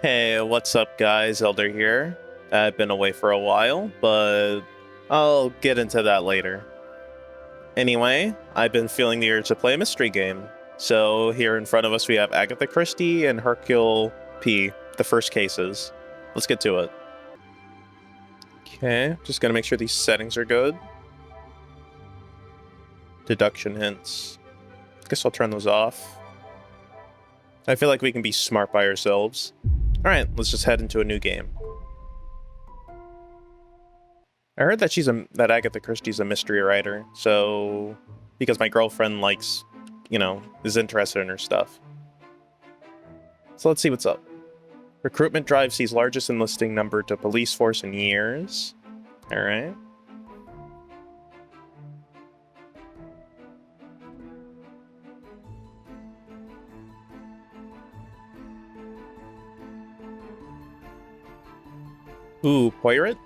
Hey, what's up, guys? Elder here. I've been away for a while, but I'll get into that later. Anyway, I've been feeling the urge to play a mystery game. So here in front of us we have Agatha Christie and Hercule P, the first cases. Let's get to it. Okay, just gotta make sure these settings are good. Deduction hints. Guess I'll turn those off. I feel like we can be smart by ourselves. Alright, let's just head into a new game. I heard that that Agatha Christie's a mystery writer, so because my girlfriend likes, is interested in her stuff. So let's see what's up. Recruitment drive sees largest enlisting number to police force in years. Alright. Ooh, POIROT?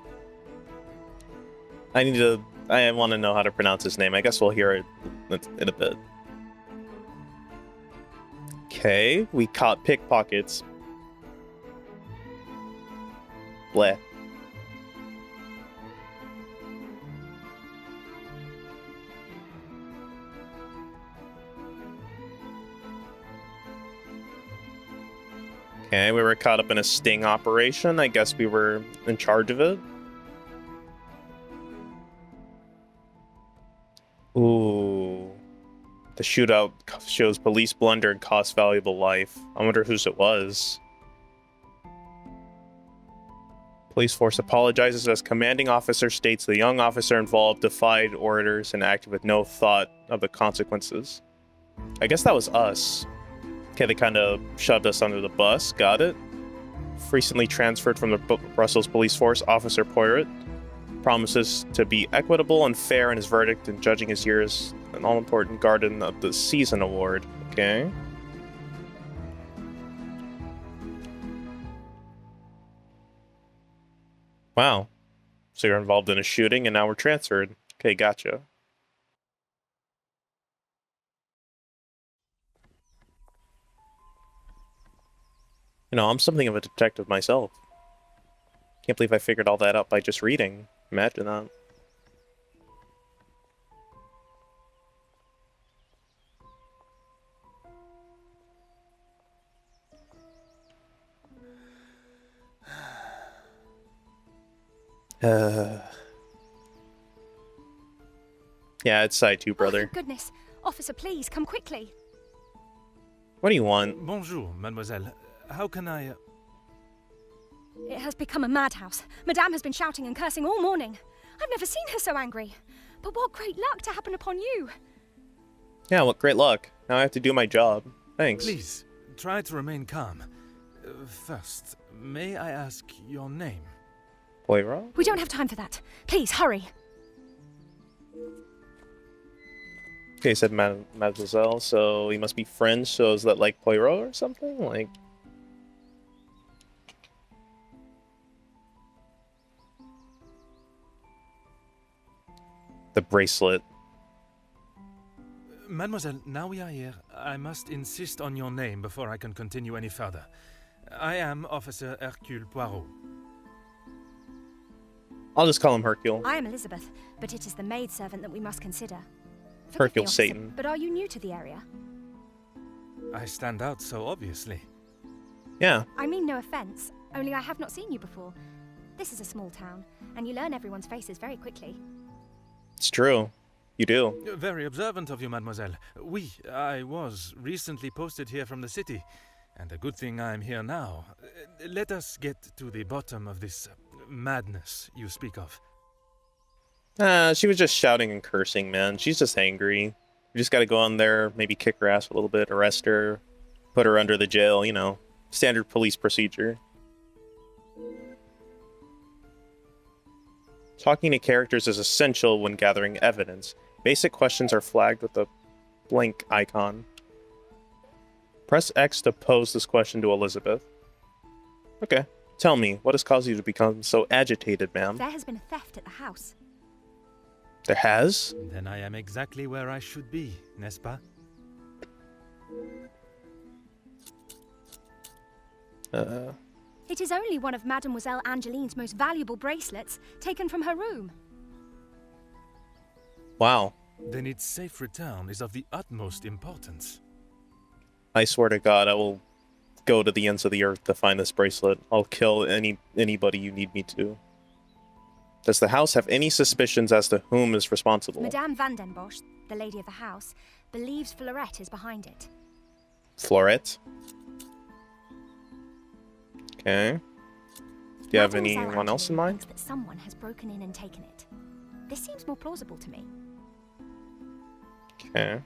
I want to know how to pronounce his name. I guess we'll hear it in a bit. Okay, we caught pickpockets. Bleh. Okay, we were caught up in a sting operation. I guess we were in charge of it. Ooh. The shootout shows police blunder and cost valuable life. I wonder whose it was. Police force apologizes as commanding officer states the young officer involved defied orders and acted with no thought of the consequences. I guess that was us. Okay, they kind of shoved us under the bus. Got it. Recently transferred from the Brussels police force, Officer POIROT promises to be equitable and fair in his verdict in judging his years an all-important Garden of the Season award. Okay. Wow. So you're involved in a shooting and now we're transferred. Okay, gotcha. I'm something of a detective myself. Can't believe I figured all that out by just reading. Imagine that. Yeah, it's side 2, brother. Oh, thank goodness. Officer, please, come quickly. What do you want? Bonjour, mademoiselle. How can I... It has become a madhouse. Madame has been shouting and cursing all morning. I've never seen her so angry. But what great luck to happen upon you. Yeah, well, great luck. Now I have to do my job. Thanks. Please, try to remain calm. First, may I ask your name? Poirot? We don't have time for that. Please, hurry. Okay, said Mademoiselle, so he must be French, so is that like Poirot or something? Like... The bracelet. Mademoiselle, now we are here, I must insist on your name before I can continue any further. I am Officer Hercule Poirot. I'll just call him Hercule. I am Elizabeth, but it is the maidservant that we must consider. Hercule Forgive me, officer, Satan. But are you new to the area? I stand out so obviously. Yeah. I mean no offense, only I have not seen you before. This is a small town, and you learn everyone's faces very quickly. It's true. You do. Very observant of you, mademoiselle. I was recently posted here from the city, and a good thing I'm here now. Let us get to the bottom of this madness you speak of. She was just shouting and cursing, man. She's just angry. We just gotta go on there, maybe kick her ass a little bit, arrest her, put her under the jail, standard police procedure. Talking to characters is essential when gathering evidence. Basic questions are flagged with a blank icon. Press X to pose this question to Elizabeth. Okay. Tell me, what has caused you to become so agitated, ma'am? There has been a theft at the house. There has? Then I am exactly where I should be, n'est-ce pas? It is only one of Mademoiselle Angeline's most valuable bracelets, taken from her room. Wow. Then its safe return is of the utmost importance. I swear to God, I will go to the ends of the earth to find this bracelet. I'll kill anybody you need me to. Does the house have any suspicions as to whom is responsible? Madame Van den Bosch, the lady of the house, believes Florette is behind it. Florette? Okay. Do you have Mademoiselle anyone else in mind? thinks that someone has broken in and taken it. This seems more plausible to me. Okay.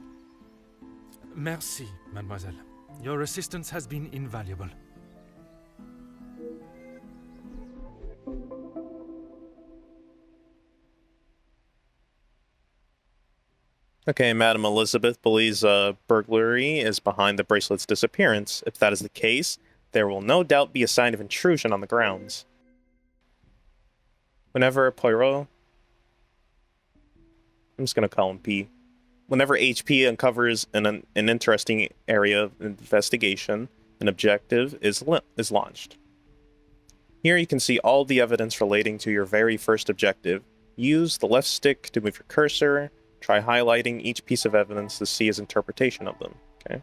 Merci, mademoiselle. Your assistance has been invaluable. Okay, Madame Elizabeth believes burglary is behind the bracelet's disappearance. If that is the case, there will no doubt be a sign of intrusion on the grounds. Whenever Poirot... I'm just going to call him P. Whenever HP uncovers an interesting area of investigation, an objective is launched. Here you can see all the evidence relating to your very first objective. Use the left stick to move your cursor. Try highlighting each piece of evidence to see his interpretation of them. Okay.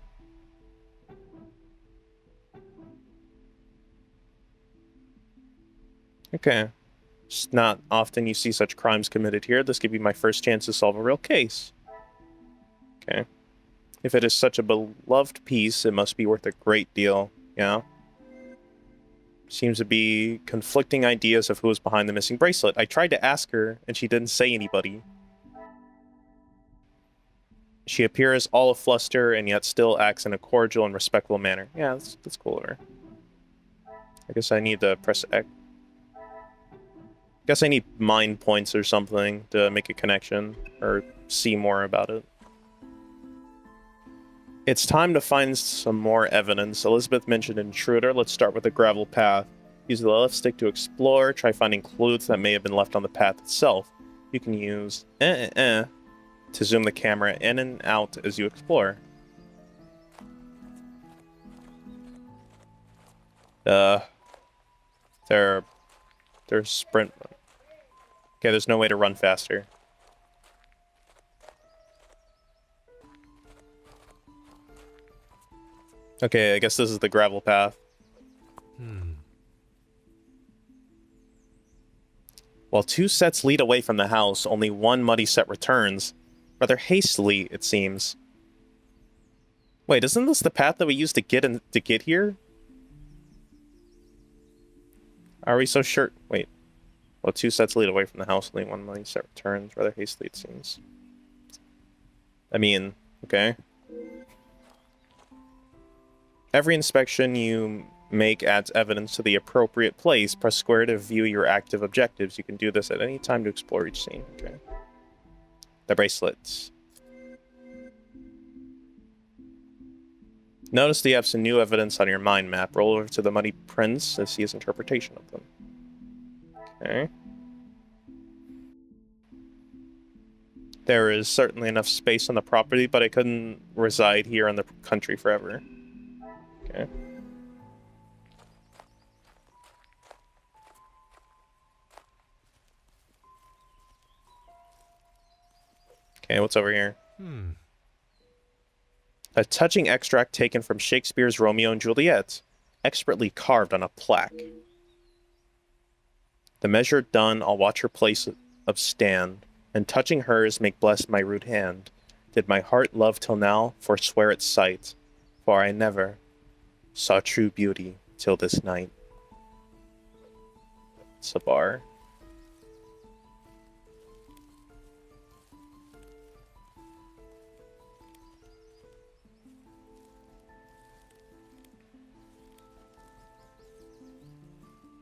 Okay. It's not often you see such crimes committed here. This could be my first chance to solve a real case. Okay. If it is such a beloved piece, it must be worth a great deal. Yeah. Seems to be conflicting ideas of who is behind the missing bracelet. I tried to ask her, and she didn't say anybody. She appears all afluster and yet still acts in a cordial and respectful manner. Yeah, that's cool of her. I guess I need to press X. Guess I need mind points or something to make a connection or see more about it. It's time to find some more evidence. Elizabeth mentioned intruder. Let's start with the gravel path. Use the left stick to explore. Try finding clues that may have been left on the path itself. You can use to zoom the camera in and out as you explore. There's sprint. Okay, there's no way to run faster. Okay, I guess this is the gravel path. While two sets lead away from the house, only one muddy set returns. Rather hastily, it seems. Wait, isn't this the path that we used to get here? Are we so sure? Wait. Well, two sets lead away from the house, only one muddy set returns. Rather hastily, it seems. I mean, okay. Every inspection you make adds evidence to the appropriate place. Press square to view your active objectives. You can do this at any time to explore each scene. Okay. The bracelets. Notice that you have some new evidence on your mind map. Roll over to the muddy prints to see his interpretation of them. Okay. There is certainly enough space on the property, but I couldn't reside here in the country forever. Okay. Okay, what's over here? A touching extract taken from Shakespeare's Romeo and Juliet, expertly carved on a plaque. The measure done, I'll watch her place of stand, and touching hers, make blessed my rude hand. Did my heart love till now, forswear its sight, for I never saw true beauty till this night. It's a bar.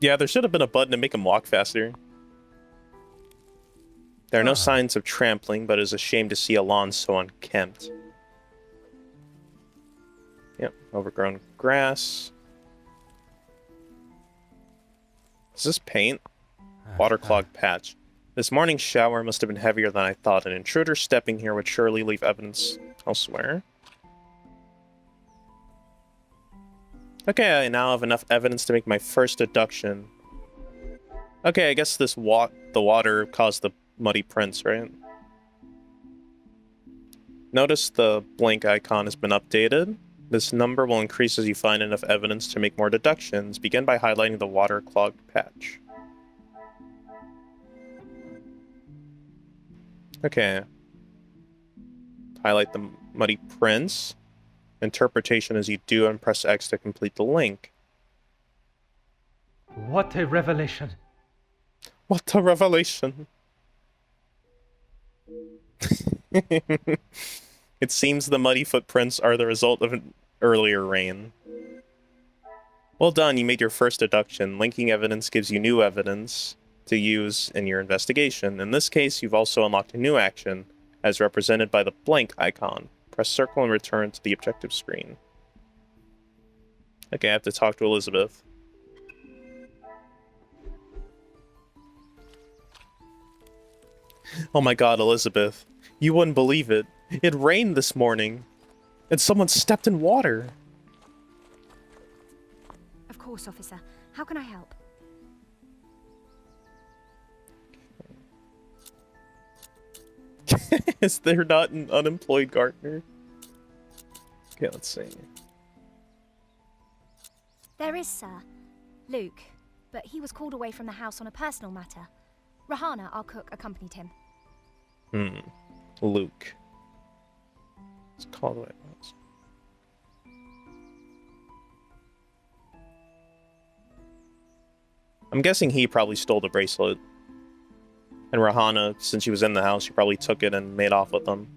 Yeah, there should have been a button to make him walk faster. There are no signs of trampling, but it is a shame to see a lawn so unkempt. Yep, overgrown grass. Is this paint? Waterlogged patch. This morning's shower must have been heavier than I thought. An intruder stepping here would surely leave evidence elsewhere. Okay, I now have enough evidence to make my first deduction. Okay, I guess the water caused the muddy prints, right? Notice the blank icon has been updated. This number will increase as you find enough evidence to make more deductions. Begin by highlighting the water-clogged patch. Okay. Highlight the muddy prints. Interpretation as you do, and press X to complete the link. What a revelation. What a revelation. It seems the muddy footprints are the result of an earlier rain. Well done, you made your first deduction. Linking evidence gives you new evidence to use in your investigation. In this case, you've also unlocked a new action, as represented by the blank icon. Press circle and return to the objective screen. Okay, I have to talk to Elizabeth. Oh my god, Elizabeth. You wouldn't believe it. It rained this morning, and someone stepped in water. Of course, officer. How can I help? Is there not an unemployed gardener? Okay, let's see. There is, sir. Luke. But he was called away from the house on a personal matter. Rahana, our cook, accompanied him. Luke. Let's call the way it was. I'm guessing he probably stole the bracelet. And Rahana, since she was in the house, she probably took it and made off with them.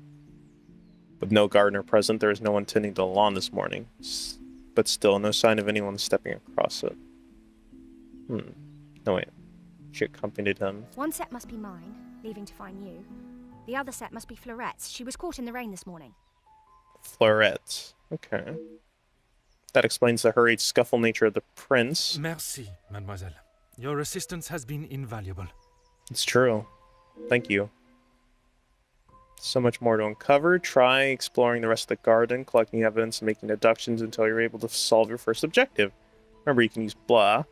With no gardener present, there is no one tending to the lawn this morning. But still, no sign of anyone stepping across it. No, wait. She accompanied him. One set must be mine, leaving to find you. The other set must be Florette's. She was caught in the rain this morning. Florette. Okay. That explains the hurried scuffle nature of the prince. Merci, mademoiselle. Your assistance has been invaluable. It's true. Thank you. So much more to uncover. Try exploring the rest of the garden, collecting evidence and making deductions until you're able to solve your first objective. Remember, you can use blah.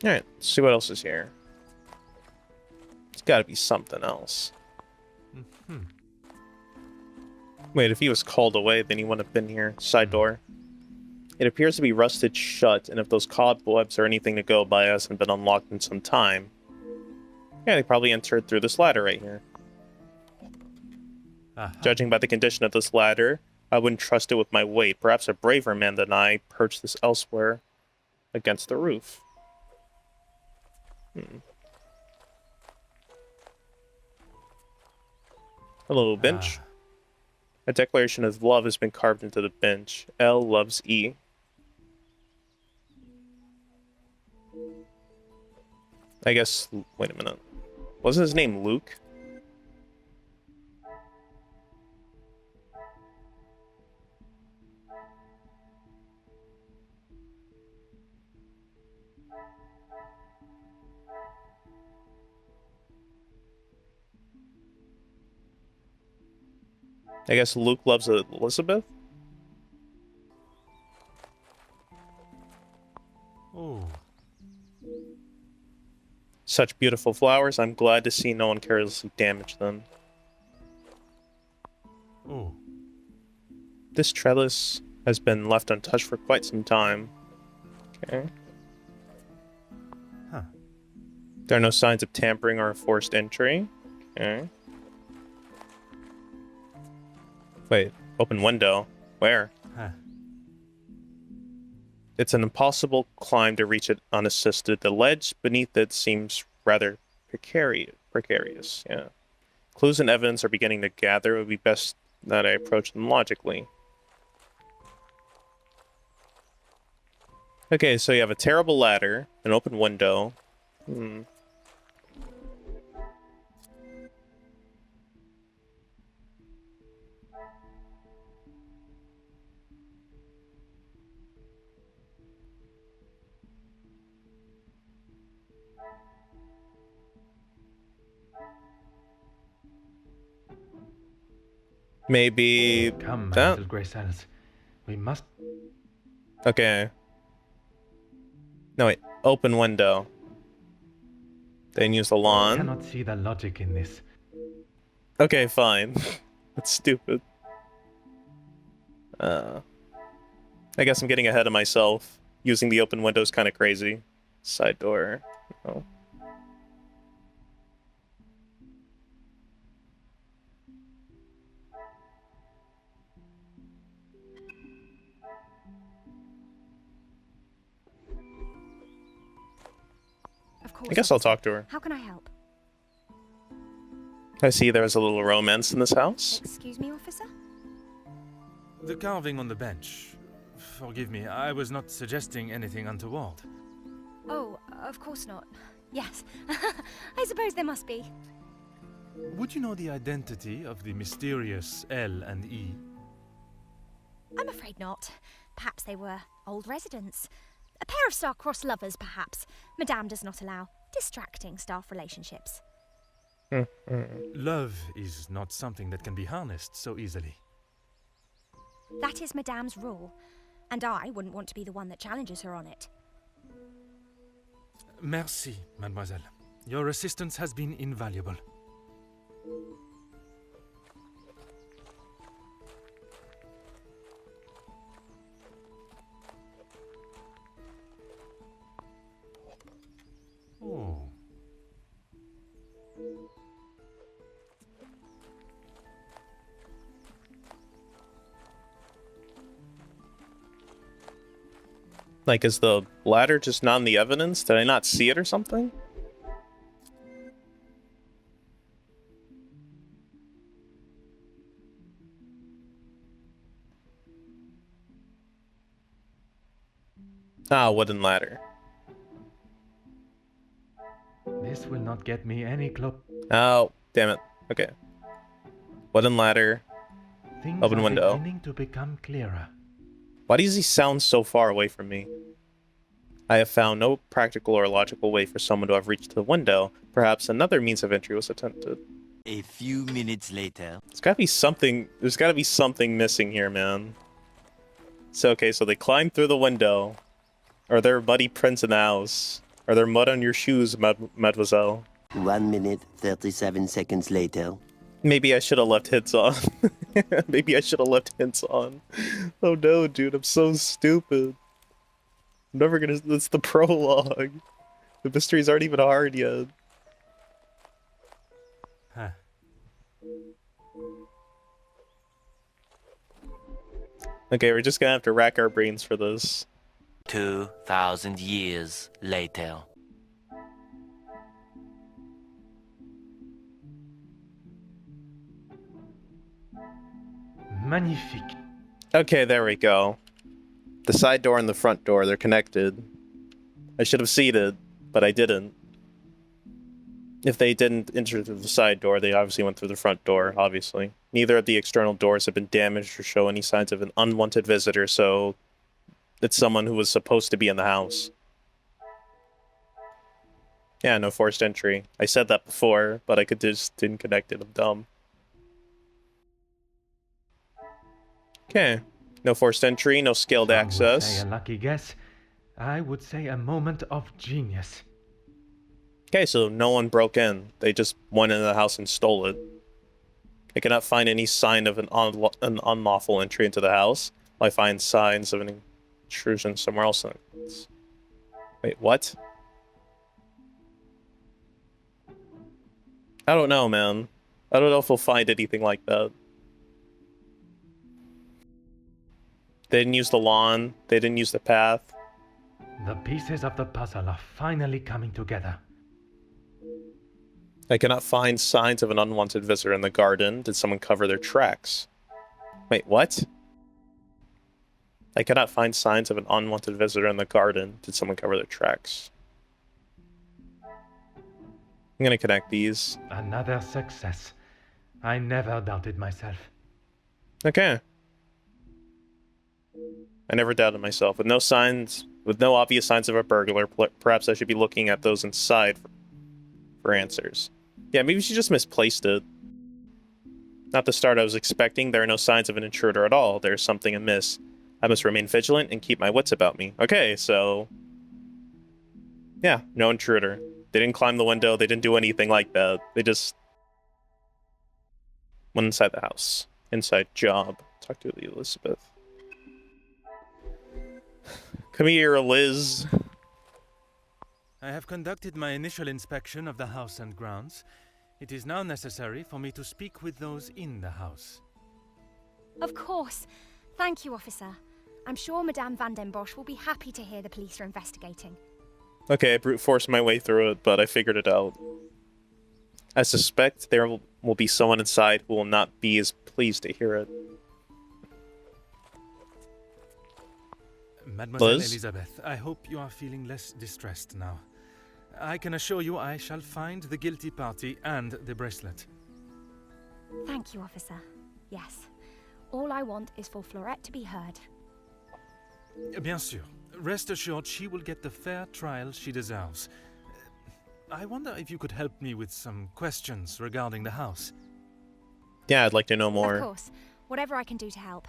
Alright, let's see what else is here. It's gotta be something else. Wait, if he was called away, then he wouldn't have been here. Side door. It appears to be rusted shut, and if those cobwebs are anything to go by, hasn't been unlocked in some time. Yeah, they probably entered through this ladder right here. Judging by the condition of this ladder, I wouldn't trust it with my weight. Perhaps a braver man than I perched this elsewhere against the roof. Hello, bench. A declaration of love has been carved into the bench. L loves E. I guess, wait a minute. Wasn't his name Luke? I guess Luke loves Elizabeth? Oh. Such beautiful flowers. I'm glad to see no one carelessly damaged them. Oh. This trellis has been left untouched for quite some time. Okay. Huh. There are no signs of tampering or forced entry. Okay. Wait, open window. Where? Huh. It's an impossible climb to reach it unassisted. The ledge beneath it seems rather precarious. Yeah. Clues and evidence are beginning to gather. It would be best that I approach them logically. Okay, so you have a terrible ladder, an open window. Maybe Come, my that? little grey cells. We must... Okay. No, wait. Open window. Then use the I lawn. cannot see the logic in this. Okay, fine. That's stupid. I guess I'm getting ahead of myself. Using the open window is kind of crazy. Side door. Oh. Of course. I guess I'll talk to her. How can I help? I see there was a little romance in this house. Excuse me, officer? The carving on the bench. Forgive me, I was not suggesting anything untoward. Oh, of course not. Yes. I suppose there must be. Would you know the identity of the mysterious L and E? I'm afraid not. Perhaps they were old residents. A pair of star-crossed lovers, perhaps. Madame does not allow distracting staff relationships. Love is not something that can be harnessed so easily. That is Madame's rule, and I wouldn't want to be the one that challenges her on it. Merci, mademoiselle. Your assistance has been invaluable. Oh. Like, is the ladder just not in the evidence? Did I not see it or something? Ah, wooden ladder. This will not get me any Oh, damn it. Okay. Wooden ladder. Things Open are window. beginning to become clearer. Why does he sound so far away from me? I have found no practical or logical way for someone to have reached the window. Perhaps another means of entry was attempted. A few minutes later. There's gotta be something missing here, man. So, okay, so they climbed through the window. Are there muddy prints in the house? Are there mud on your shoes, mademoiselle? 1 minute, 37 seconds later. Maybe I should have left hints on. Maybe I should have left hints on. Oh no, dude, I'm so stupid. I'm never gonna... That's the prologue. The mysteries aren't even hard yet. Huh. Okay, we're just gonna have to rack our brains for this. 2,000 years later. Magnifique. Okay, there we go. The side door and the front door, they're connected. I should have seen it, but I didn't. If they didn't enter through the side door, they obviously went through the front door, obviously. Neither of the external doors have been damaged or show any signs of an unwanted visitor, so it's someone who was supposed to be in the house. Yeah, no forced entry. I said that before, but I just didn't connect it. I'm dumb. Okay. No forced entry, no scaled Some would access. say a lucky guess. I would say a moment of genius. Okay, so no one broke in. They just went into the house and stole it. I cannot find any sign of an unlawful entry into the house. I find signs of an intrusion somewhere else. Wait, what? I don't know, man. I don't know if we'll find anything like that. They didn't use the lawn. They didn't use the path. The pieces of the puzzle are finally coming together. I cannot find signs of an unwanted visitor in the garden. Did someone cover their tracks? Wait, what? I cannot find signs of an unwanted visitor in the garden. Did someone cover their tracks? I'm gonna connect these. Another success. I never doubted myself. Okay. I never doubted myself. With no obvious signs of a burglar, perhaps I should be looking at those inside for answers. Yeah, maybe she just misplaced it. Not the start I was expecting. There are no signs of an intruder at all. There's something amiss. I must remain vigilant and keep my wits about me. Okay, so... yeah, no intruder. They didn't climb the window. They didn't do anything like that. They just went inside the house. Inside job. Talk to Elizabeth. Come here, Liz. I have conducted my initial inspection of the house and grounds. It is now necessary for me to speak with those in the house. Of course. Thank you, officer. I'm sure Madame Van den Bosch will be happy to hear the police are investigating. Okay, I brute forced my way through it, but I figured it out. I suspect there will be someone inside who will not be as pleased to hear it. Mademoiselle Liz? Elizabeth, I hope you are feeling less distressed now. I can assure you I shall find the guilty party and the bracelet. Thank you, officer. Yes. All I want is for Florette to be heard. Bien sûr. Rest assured she will get the fair trial she deserves. I wonder if you could help me with some questions regarding the house. Yeah, I'd like to know more. Of course. Whatever I can do to help.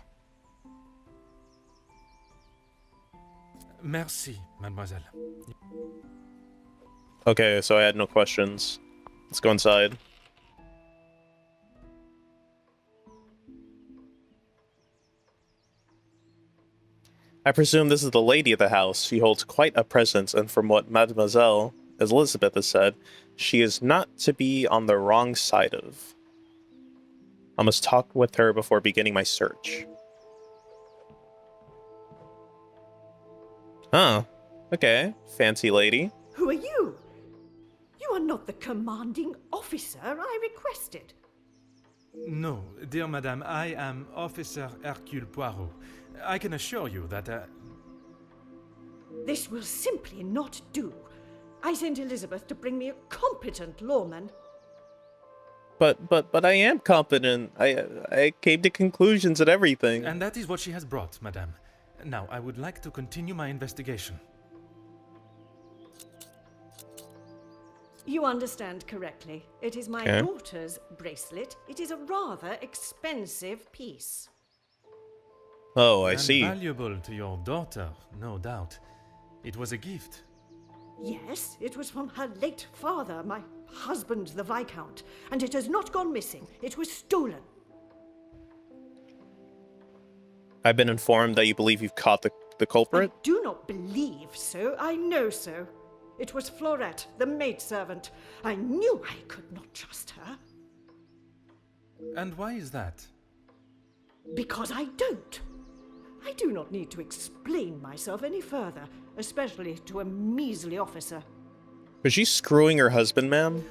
Merci, mademoiselle. Okay, so I had no questions. Let's go inside. I presume this is the lady of the house. She holds quite a presence, and from what Mademoiselle Elizabeth has said, she is not to be on the wrong side of. I must talk with her before beginning my search. Huh. Okay. Fancy lady. Who are you? You are not the commanding officer I requested. No, dear madame, I am Officer Hercule Poirot. I can assure you that, This will simply not do. I sent Elizabeth to bring me a competent lawman. But I am competent. I came to conclusions and everything. And that is what she has brought, madame. Now, I would like to continue my investigation. You understand correctly. It is my Okay. daughter's bracelet. It is a rather expensive piece. Oh, I And see. valuable to your daughter, no doubt. It was a gift. Yes, it was from her late father, my husband, the Viscount, and it has not gone missing. It was stolen. I've been informed that you believe you've caught the culprit. I do not believe so. I know so. It was Florette, the maidservant. I knew I could not trust her. And why is that? Because I don't. I do not need to explain myself any further, especially to a measly officer. Was she screwing her husband, ma'am?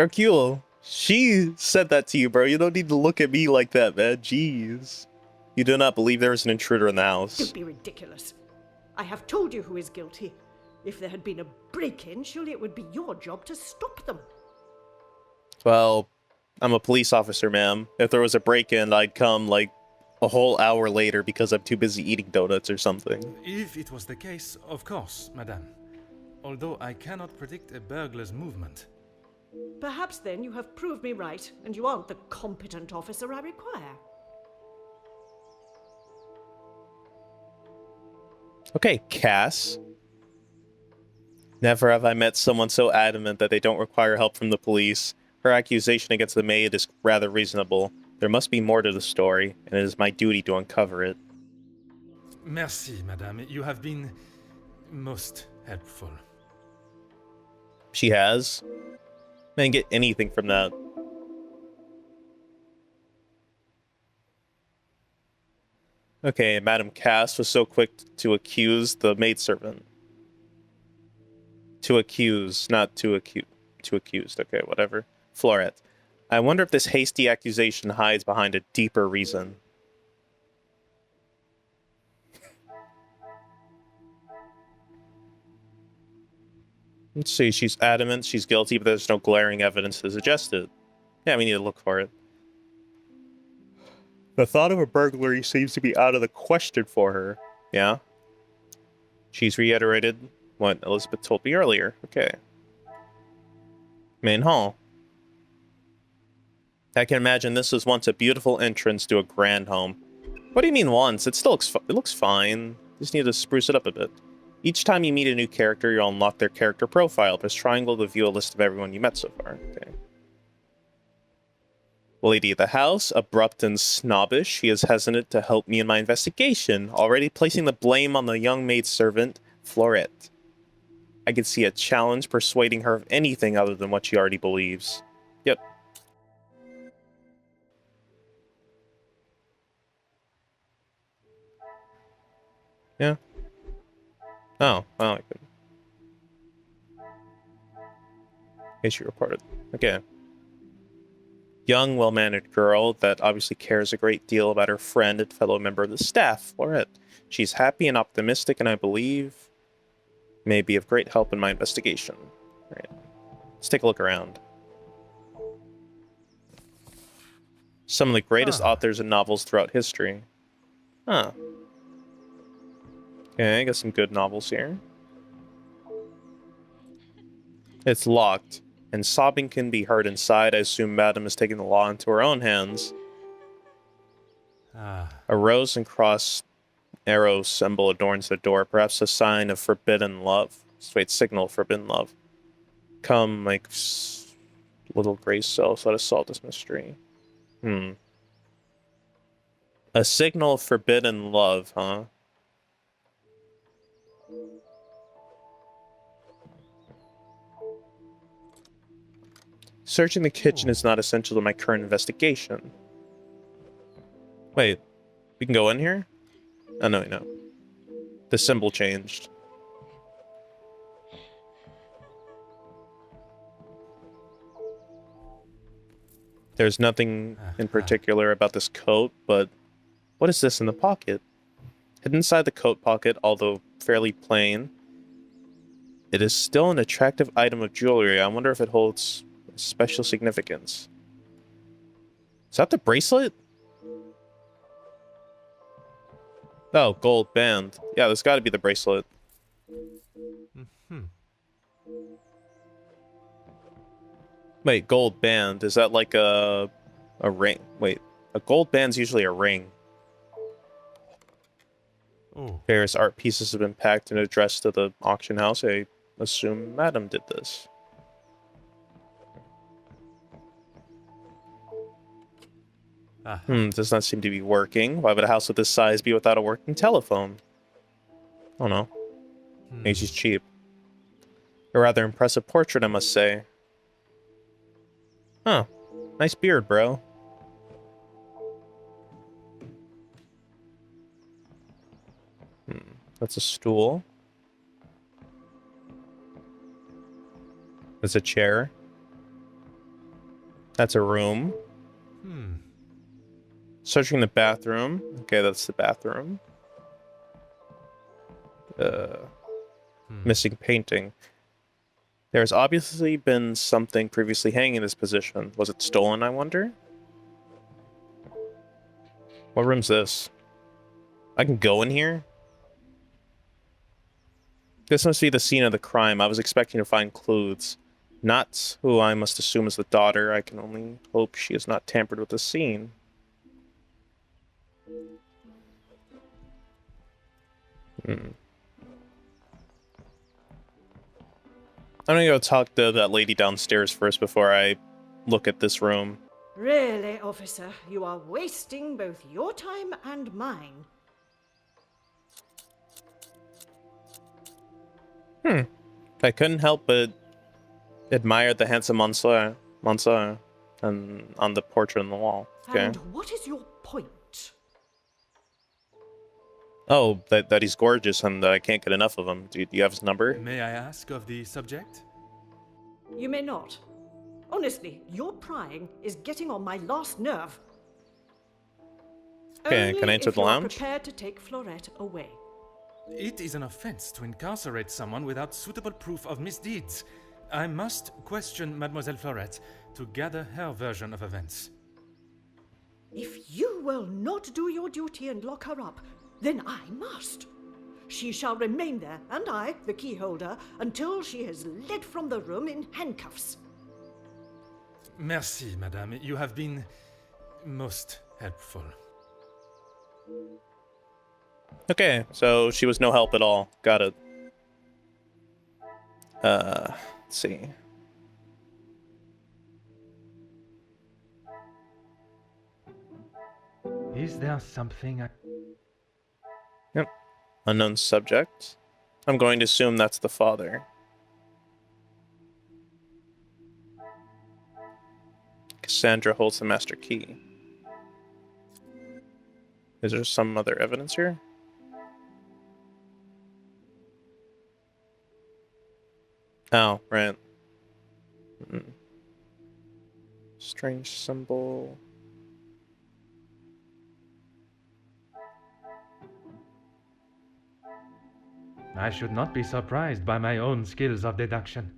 Hercule, she said that to you, bro. You don't need to look at me like that, man. Jeez. You do not believe there was an intruder in the house. Don't be ridiculous. I have told you who is guilty. If there had been a break-in, surely it would be your job to stop them. Well, I'm a police officer, ma'am. If there was a break-in, I'd come, like, a whole hour later because I'm too busy eating donuts or something. If it was the case, of course, madame. Although I cannot predict a burglar's movement. Perhaps then you have proved me right, and you aren't the competent officer I require. Okay, Cass. Never have I met someone so adamant that they don't require help from the police. Her accusation against the maid is rather reasonable. There must be more to the story, and it is my duty to uncover it. Merci, madame. You have been most helpful. She has? I didn't get anything from that. Okay, Madame Cass was so quick to accuse the maidservant. To accuse, not to accuse. To accused, okay, whatever. Florette. I wonder if this hasty accusation hides behind a deeper reason. Let's see, she's adamant, she's guilty, but there's no glaring evidence to suggest it. Yeah, we need to look for it. The thought of a burglary seems to be out of the question for her. Yeah? She's reiterated what Elizabeth told me earlier. Okay. Main hall. I can imagine this was once a beautiful entrance to a grand home. What do you mean once? It still looks fine. Just need to spruce it up a bit. Each time you meet a new character, you'll unlock their character profile. Press triangle to view a list of everyone you met so far. Okay. Lady of the house, abrupt and snobbish, she is hesitant to help me in my investigation, already placing the blame on the young maidservant, Florette. I can see a challenge persuading her of anything other than what she already believes. Yep. Yeah. Oh, well, I could. In case you reported. Okay. Young, well-mannered girl that obviously cares a great deal about her friend and fellow member of the staff, Florette. She's happy and optimistic, and I believe may be of great help in my investigation. All right. Let's take a look around. Some of the greatest authors and novels throughout history. Huh. Okay, I got some good novels here. It's locked, and sobbing can be heard inside. I assume Madame is taking the law into her own hands. A rose and cross arrow symbol adorns the door, perhaps a sign of forbidden love. Wait, signal of forbidden love. Come, like little gray cells, let us solve this mystery. A signal of forbidden love, huh? Searching the kitchen is not essential to my current investigation. Wait, we can go in here? Oh, no, no. The symbol changed. There's nothing in particular about this coat, but what is this in the pocket? Hidden inside the coat pocket, although fairly plain, it is still an attractive item of jewelry. I wonder if it holds special significance. Is that the bracelet? Oh, gold band. Yeah, there's got to be the bracelet. Wait, gold band. Is that like a ring? Wait, a gold band's usually a ring. Various art pieces have been packed and addressed to the auction house. I assume Madame did this. Does not seem to be working. Why would a house of this size be without a working telephone? I don't know. Maybe she's cheap. A rather impressive portrait, I must say. Huh. Nice beard, bro. That's a stool. That's a chair. That's a room. Searching the bathroom. Okay, that's the bathroom. Missing painting. There's obviously been something previously hanging in this position. Was it stolen, I wonder? What room's this? I can go in here? This must be the scene of the crime. I was expecting to find clues. Not who I must assume is the daughter. I can only hope she has not tampered with the scene. I'm gonna go talk to that lady downstairs first before I look at this room. Really, officer, you are wasting both your time and mine. I couldn't help but admire the handsome Monsieur and on the portrait on the wall. Okay. And what is your point? Oh, that he's gorgeous and that I can't get enough of him. Do you have his number? May I ask of the subject? You may not. Honestly, your prying is getting on my last nerve. Okay, Only can I enter if the you are lounge? prepared to take Florette away. It is an offense to incarcerate someone without suitable proof of misdeeds. I must question Mademoiselle Florette to gather her version of events. If you will not do your duty and lock her up, then I must. She shall remain there, and I, the key holder, until she is led from the room in handcuffs. Merci, madame. You have been most helpful. Okay, so she was no help at all. Got it. Let's see. Is there something I... Yep. Unknown subject. I'm going to assume that's the father. Cassandra holds the master key. Is there some other evidence here? Oh, right. Strange symbol. I should not be surprised by my own skills of deduction.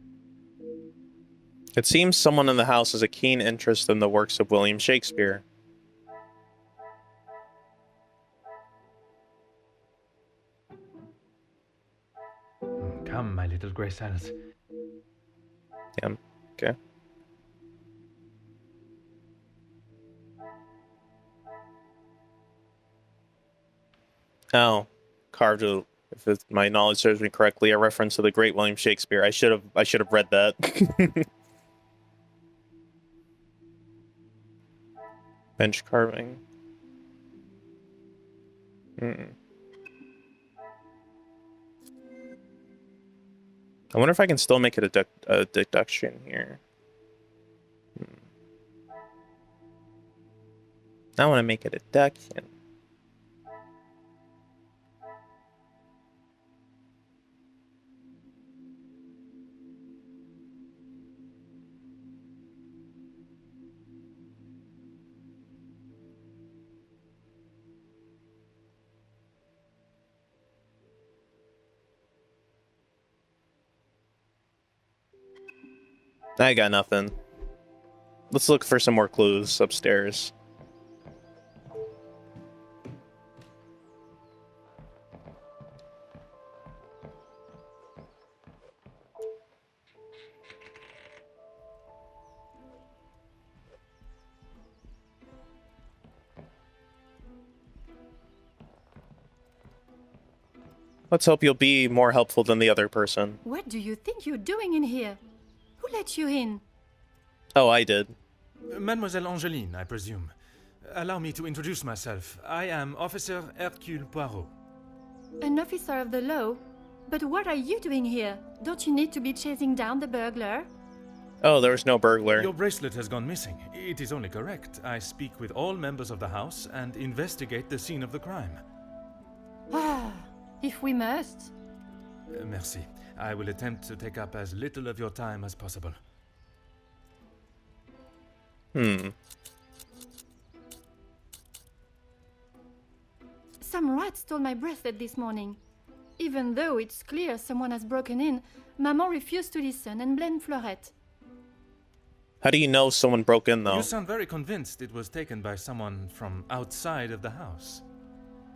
It seems someone in the house has a keen interest in the works of William Shakespeare. Come, my little grey cells. Yeah, okay. Oh, carved a, if my knowledge serves me correctly, a reference to the great William Shakespeare. I should have read that. Bench carving. I wonder if I can still make it a deduction here. I want to make it a deduction. I got nothing. Let's look for some more clues upstairs. Let's hope you'll be more helpful than the other person. What do you think you're doing in here? Who let you in? Oh, I did. Mademoiselle Angeline, I presume. Allow me to introduce myself. I am Officer HERCULE Poirot. An officer of the law? But what are you doing here? Don't you need to be chasing down the burglar? Oh, there was no burglar. Your bracelet has gone missing. It is only correct. I speak with all members of the house and investigate the scene of the crime. Ah, if we must. Merci. I will attempt to take up as little of your time as possible. Some rat stole my bracelet this morning. Even though it's clear someone has broken in, Maman refused to listen and blamed Fleurette. How do you know someone broke in, though? You sound very convinced it was taken by someone from outside of the house.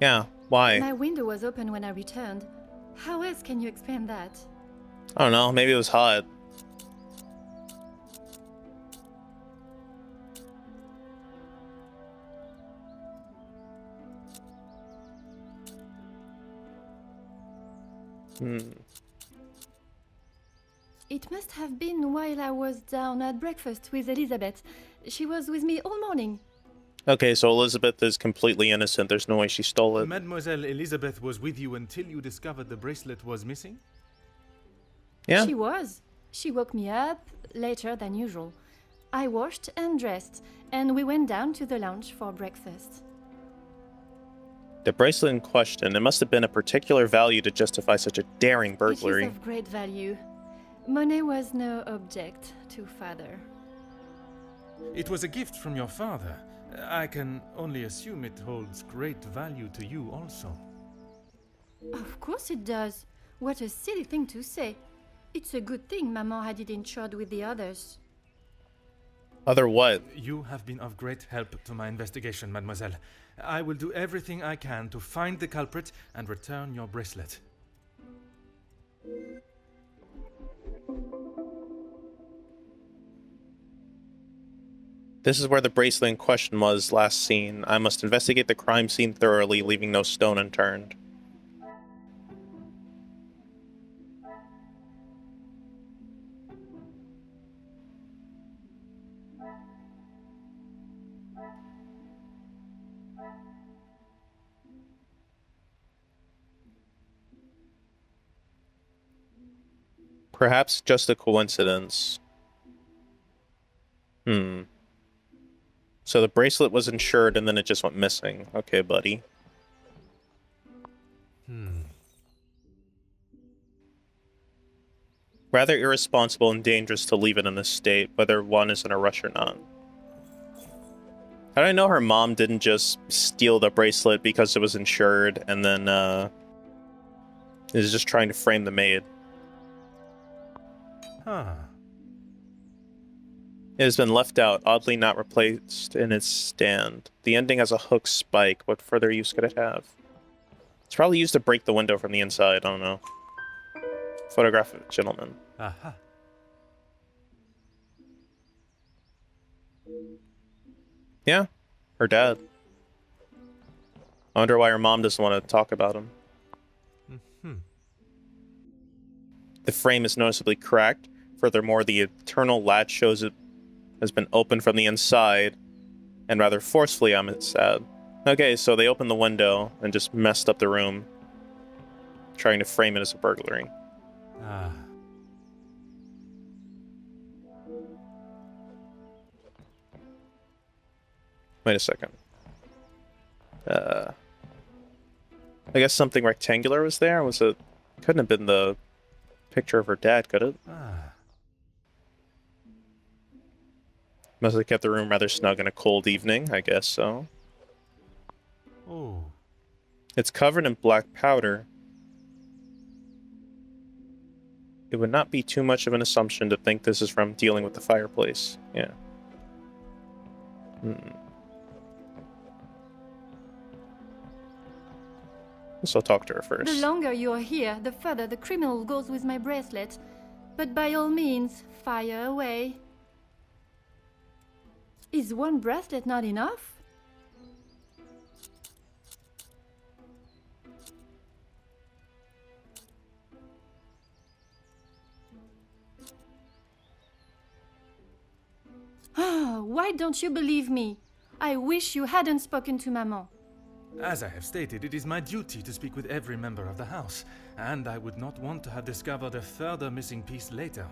Yeah, why? My window was open when I returned. How else can you explain that? I don't know, maybe it was hot. It must have been while I was down at breakfast with Elizabeth. She was with me all morning. Okay, so Elizabeth is completely innocent. There's no way she stole it. Mademoiselle Elizabeth was with you until you discovered the bracelet was missing? Yeah? She was. She woke me up later than usual. I washed and dressed, and we went down to the lounge for breakfast. The bracelet in question, it must have been a particular value to justify such a daring burglary. It is of great value. Money was no object to father. It was a gift from your father. I can only assume it holds great value to you also. Of course it does. What a silly thing to say. It's a good thing Maman had it insured with the others. Other what? You have been of great help to my investigation, mademoiselle. I will do everything I can to find the culprit and return your bracelet. This is where the bracelet in question was last seen. I must investigate the crime scene thoroughly, leaving no stone unturned. Perhaps just a coincidence. So the bracelet was insured and then it just went missing. Okay, buddy. Rather irresponsible and dangerous to leave it in this state, whether one is in a rush or not. How do I know her mom didn't just steal the bracelet because it was insured and then is just trying to frame the maid? Huh. It has been left out, oddly not replaced in its stand. The ending has a hook spike. What further use could it have? It's probably used to break the window from the inside. I don't know. Photograph of a gentleman. Aha. Yeah, her dad. I wonder why her mom doesn't want to talk about him. The frame is noticeably cracked. Furthermore, the internal latch shows it has been opened from the inside, and rather forcefully, I'm sad. Okay, so they opened the window and just messed up the room, trying to frame it as a burglary. Ah. Wait a second. I guess something rectangular was there? Was it... Couldn't have been the picture of her dad, could it? Ah. Must have kept the room rather snug in a cold evening, I guess so. Oh. It's covered in black powder. It would not be too much of an assumption to think this is from dealing with the fireplace. Yeah. Guess I'll talk to her first. The longer you are here, the further the criminal goes with my bracelet. But by all means, fire away. Is one bracelet not enough? Why don't you believe me? I wish you hadn't spoken to Maman. As I have stated, it is my duty to speak with every member of the house, and I would not want to have discovered a further missing piece later.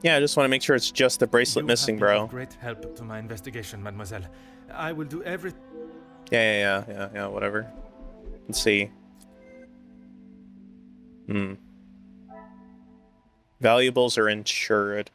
Yeah, I just want to make sure it's just the bracelet missing, You have been bro. of great help to my investigation, mademoiselle. I will do every... Yeah, whatever. Let's see. Valuables are insured.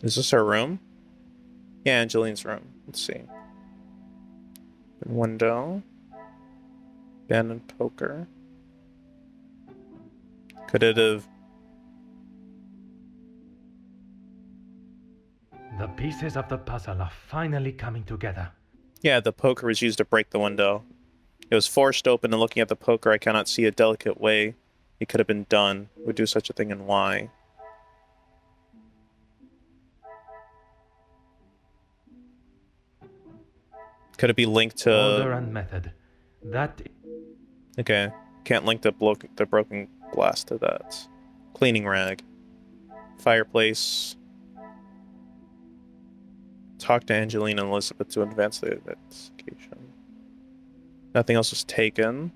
Is this her room? Yeah, Angeline's room. Let's see. Window. Abandoned poker. Could it have... The pieces of the puzzle are finally coming together. Yeah, the poker was used to break the window. It was forced open, and looking at the poker, I cannot see a delicate way it could have been done. Would do such a thing, and why? Could it be linked to... Order and method. That... Okay. Can't link the broken glass to that. Cleaning rag. Fireplace. Talk to Angelina and Elizabeth to advance the investigation. Nothing else was taken.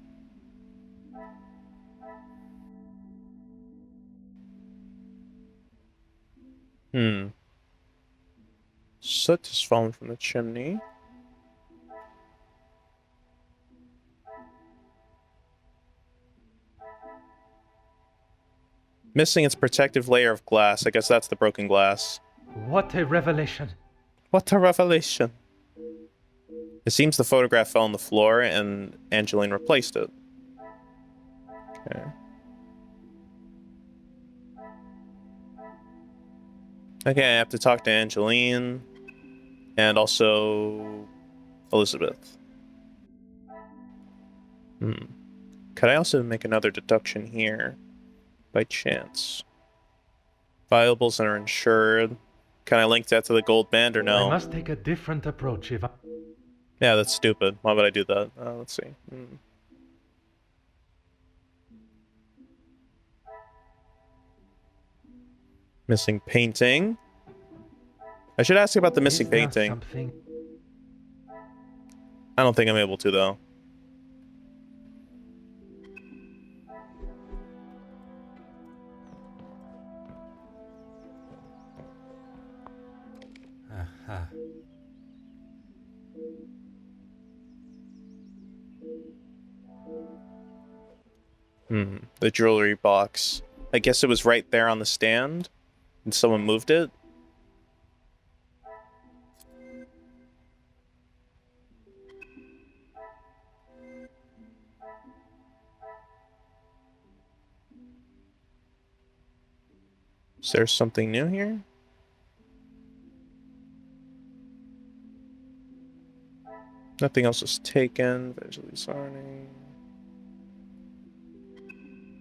Soot has fallen from the chimney. Missing its protective layer of glass. I guess that's the broken glass. What a revelation. What a revelation. It seems the photograph fell on the floor and Angeline replaced it. Okay. Okay, I have to talk to Angeline and also Elizabeth. Could I also make another deduction here by chance? Valuables that are insured. Can I link that to the gold band or no? I must take a different approach if I... Yeah, that's stupid. Why would I do that? Let's see. Missing painting. I should ask you about the missing Is there painting. something? I don't think I'm able to, though. Aha. The jewelry box. I guess it was right there on the stand, and someone moved it. Is there something new here? Nothing else was taken. Visually discerning.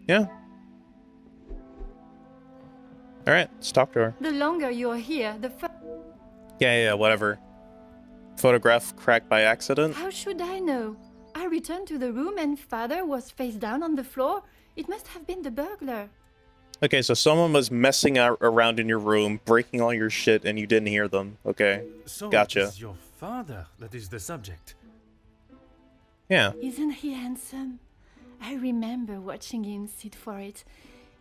Yeah. Alright, let's talk to her. The longer you're here, the Yeah, whatever. Photograph cracked by accident? How should I know? I returned to the room and father was face down on the floor. It must have been the burglar. Okay, so someone was messing around in your room, breaking all your shit, and you didn't hear them. Okay, So gotcha. it is your father that is the subject. Yeah. Isn't he handsome? I remember watching him sit for it.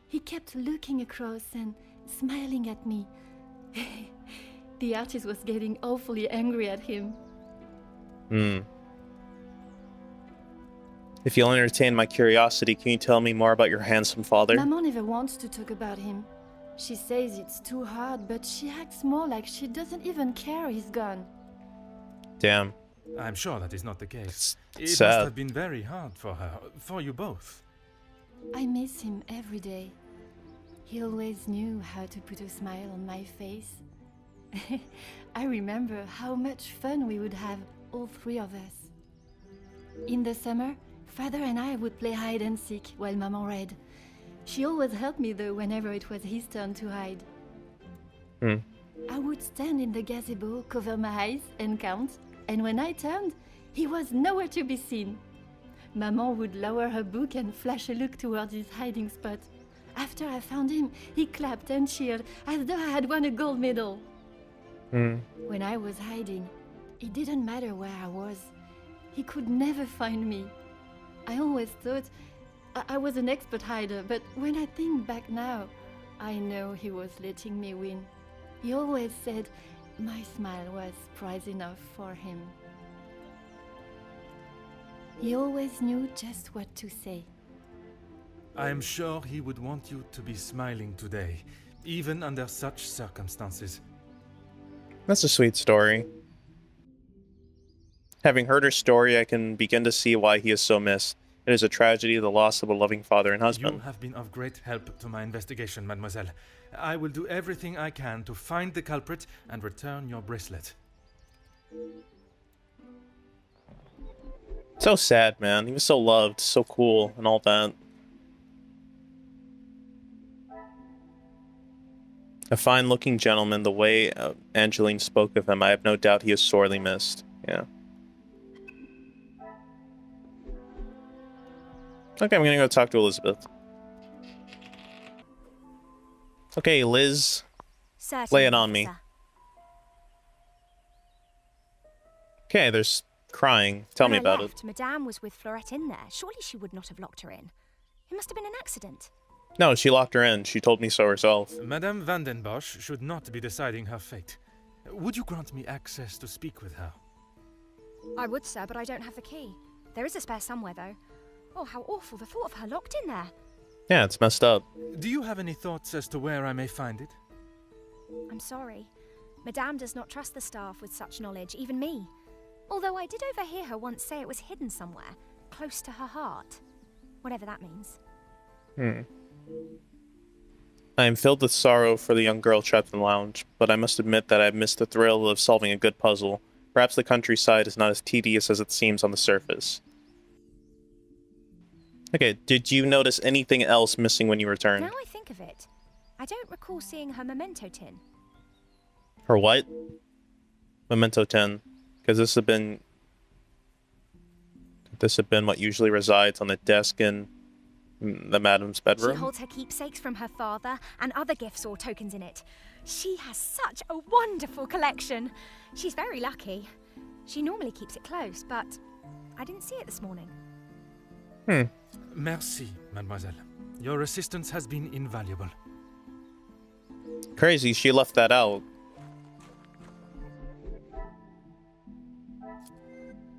He kept looking across and smiling at me. The artist was getting awfully angry at him. If you'll entertain my curiosity, can you tell me more about your handsome father? Maman never wants to talk about him. She says it's too hard, but she acts more like she doesn't even care he's gone. Damn. I'm sure that is not the case. It sad. must have been very hard for her, for you both. I miss him every day. He always knew how to put a smile on my face. I remember how much fun we would have, all three of us. In the summer, father and I would play hide and seek while Maman read. She always helped me though whenever it was his turn to hide. I would stand in the gazebo, cover my eyes and count, and when I turned, he was nowhere to be seen. Maman would lower her book and flash a look towards his hiding spot. After I found him, he clapped and cheered as though I had won a gold medal. When I was hiding, it didn't matter where I was. He could never find me. I always thought I was an expert hider, but when I think back now, I know he was letting me win. He always said my smile was prize enough for him. He always knew just what to say. I am sure he would want you to be smiling today, even under such circumstances. That's a sweet story. Having heard her story, I can begin to see why he is so missed. It is a tragedy, the loss of a loving father and husband. You have been of great help to my investigation, mademoiselle. I will do everything I can to find the culprit and return your bracelet. So sad, man. He was so loved, so cool, and all that. A fine-looking gentleman, the way Angeline spoke of him, I have no doubt he is sorely missed. Yeah. Okay, I'm gonna go talk to Elizabeth. Okay, Liz. Certainly, Lay it on me. officer. Okay, there's crying. Tell me When I about left, it. Madame was with Fleurette in there. Surely she would not have locked her in. It must have been an accident. No, she locked her in. She told me so herself. Madame Van den Bosch should not be deciding her fate. Would you grant me access to speak with her? I would, sir, but I don't have the key. There is a spare somewhere, though. Oh, how awful, the thought of her locked in there. Yeah, it's messed up. Do you have any thoughts as to where I may find it? I'm sorry. Madame does not trust the staff with such knowledge, even me. Although I did overhear her once say it was hidden somewhere, close to her heart. Whatever that means. Hmm. I am filled with sorrow for the young girl trapped in the lounge, but I must admit that I've missed the thrill of solving a good puzzle. Perhaps the countryside is not as tedious as it seems on the surface. Okay, did you notice anything else missing when you returned? Now I think of it, I don't recall seeing her memento tin. Her what? Memento 10. Because this had been what usually resides on the desk in the madam's bedroom. She holds her keepsakes from her father and other gifts or tokens in it. She has such a wonderful collection. She's very lucky. She normally keeps it close, but I didn't see it this morning. Merci, mademoiselle. Your assistance has been invaluable. Crazy, she left that out.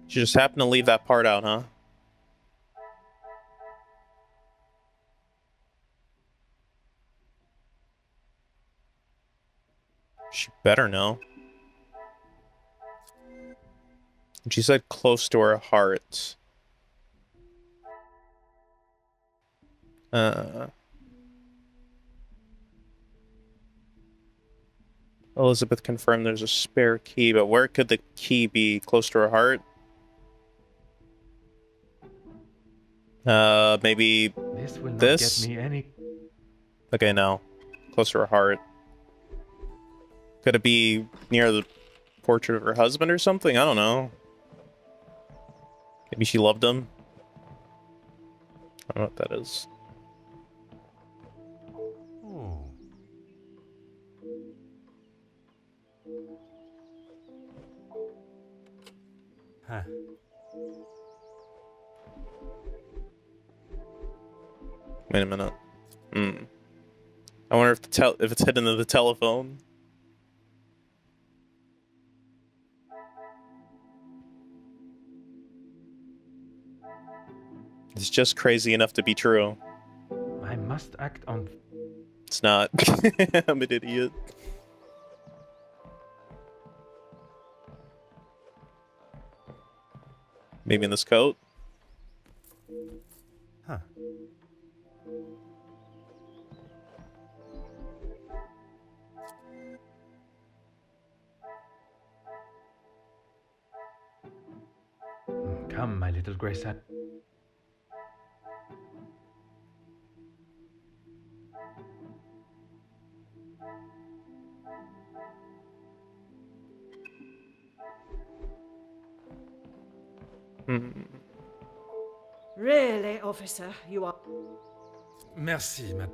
She just happened to leave that part out, huh? She better know. She said close to her heart. Elizabeth confirmed there's a spare key, but where could the key be? Close to her heart? Maybe This will not this? get me any. Okay, no. Close to her heart. Could it be near the portrait of her husband or something? I don't know. Maybe she loved him? I don't know what that is. Oh. Huh. Wait a minute. I wonder if it's hidden in the telephone. It's just crazy enough to be true. I must act on. It's not. I'm an idiot. Maybe in this coat? Huh. Come, my little grey sat. Really, officer, you are... Merci, mad.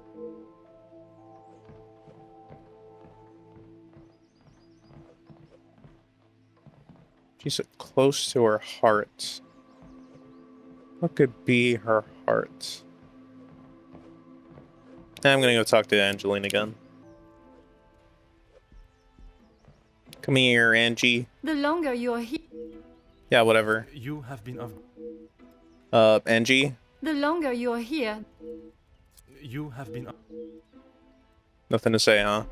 She said close to her heart. What could be her heart? I'm gonna go talk to Angeline again. Come here, Angie. The longer you're here, Yeah, whatever. You have been of. Angie? the longer you're here, You have been. Nothing to say, huh?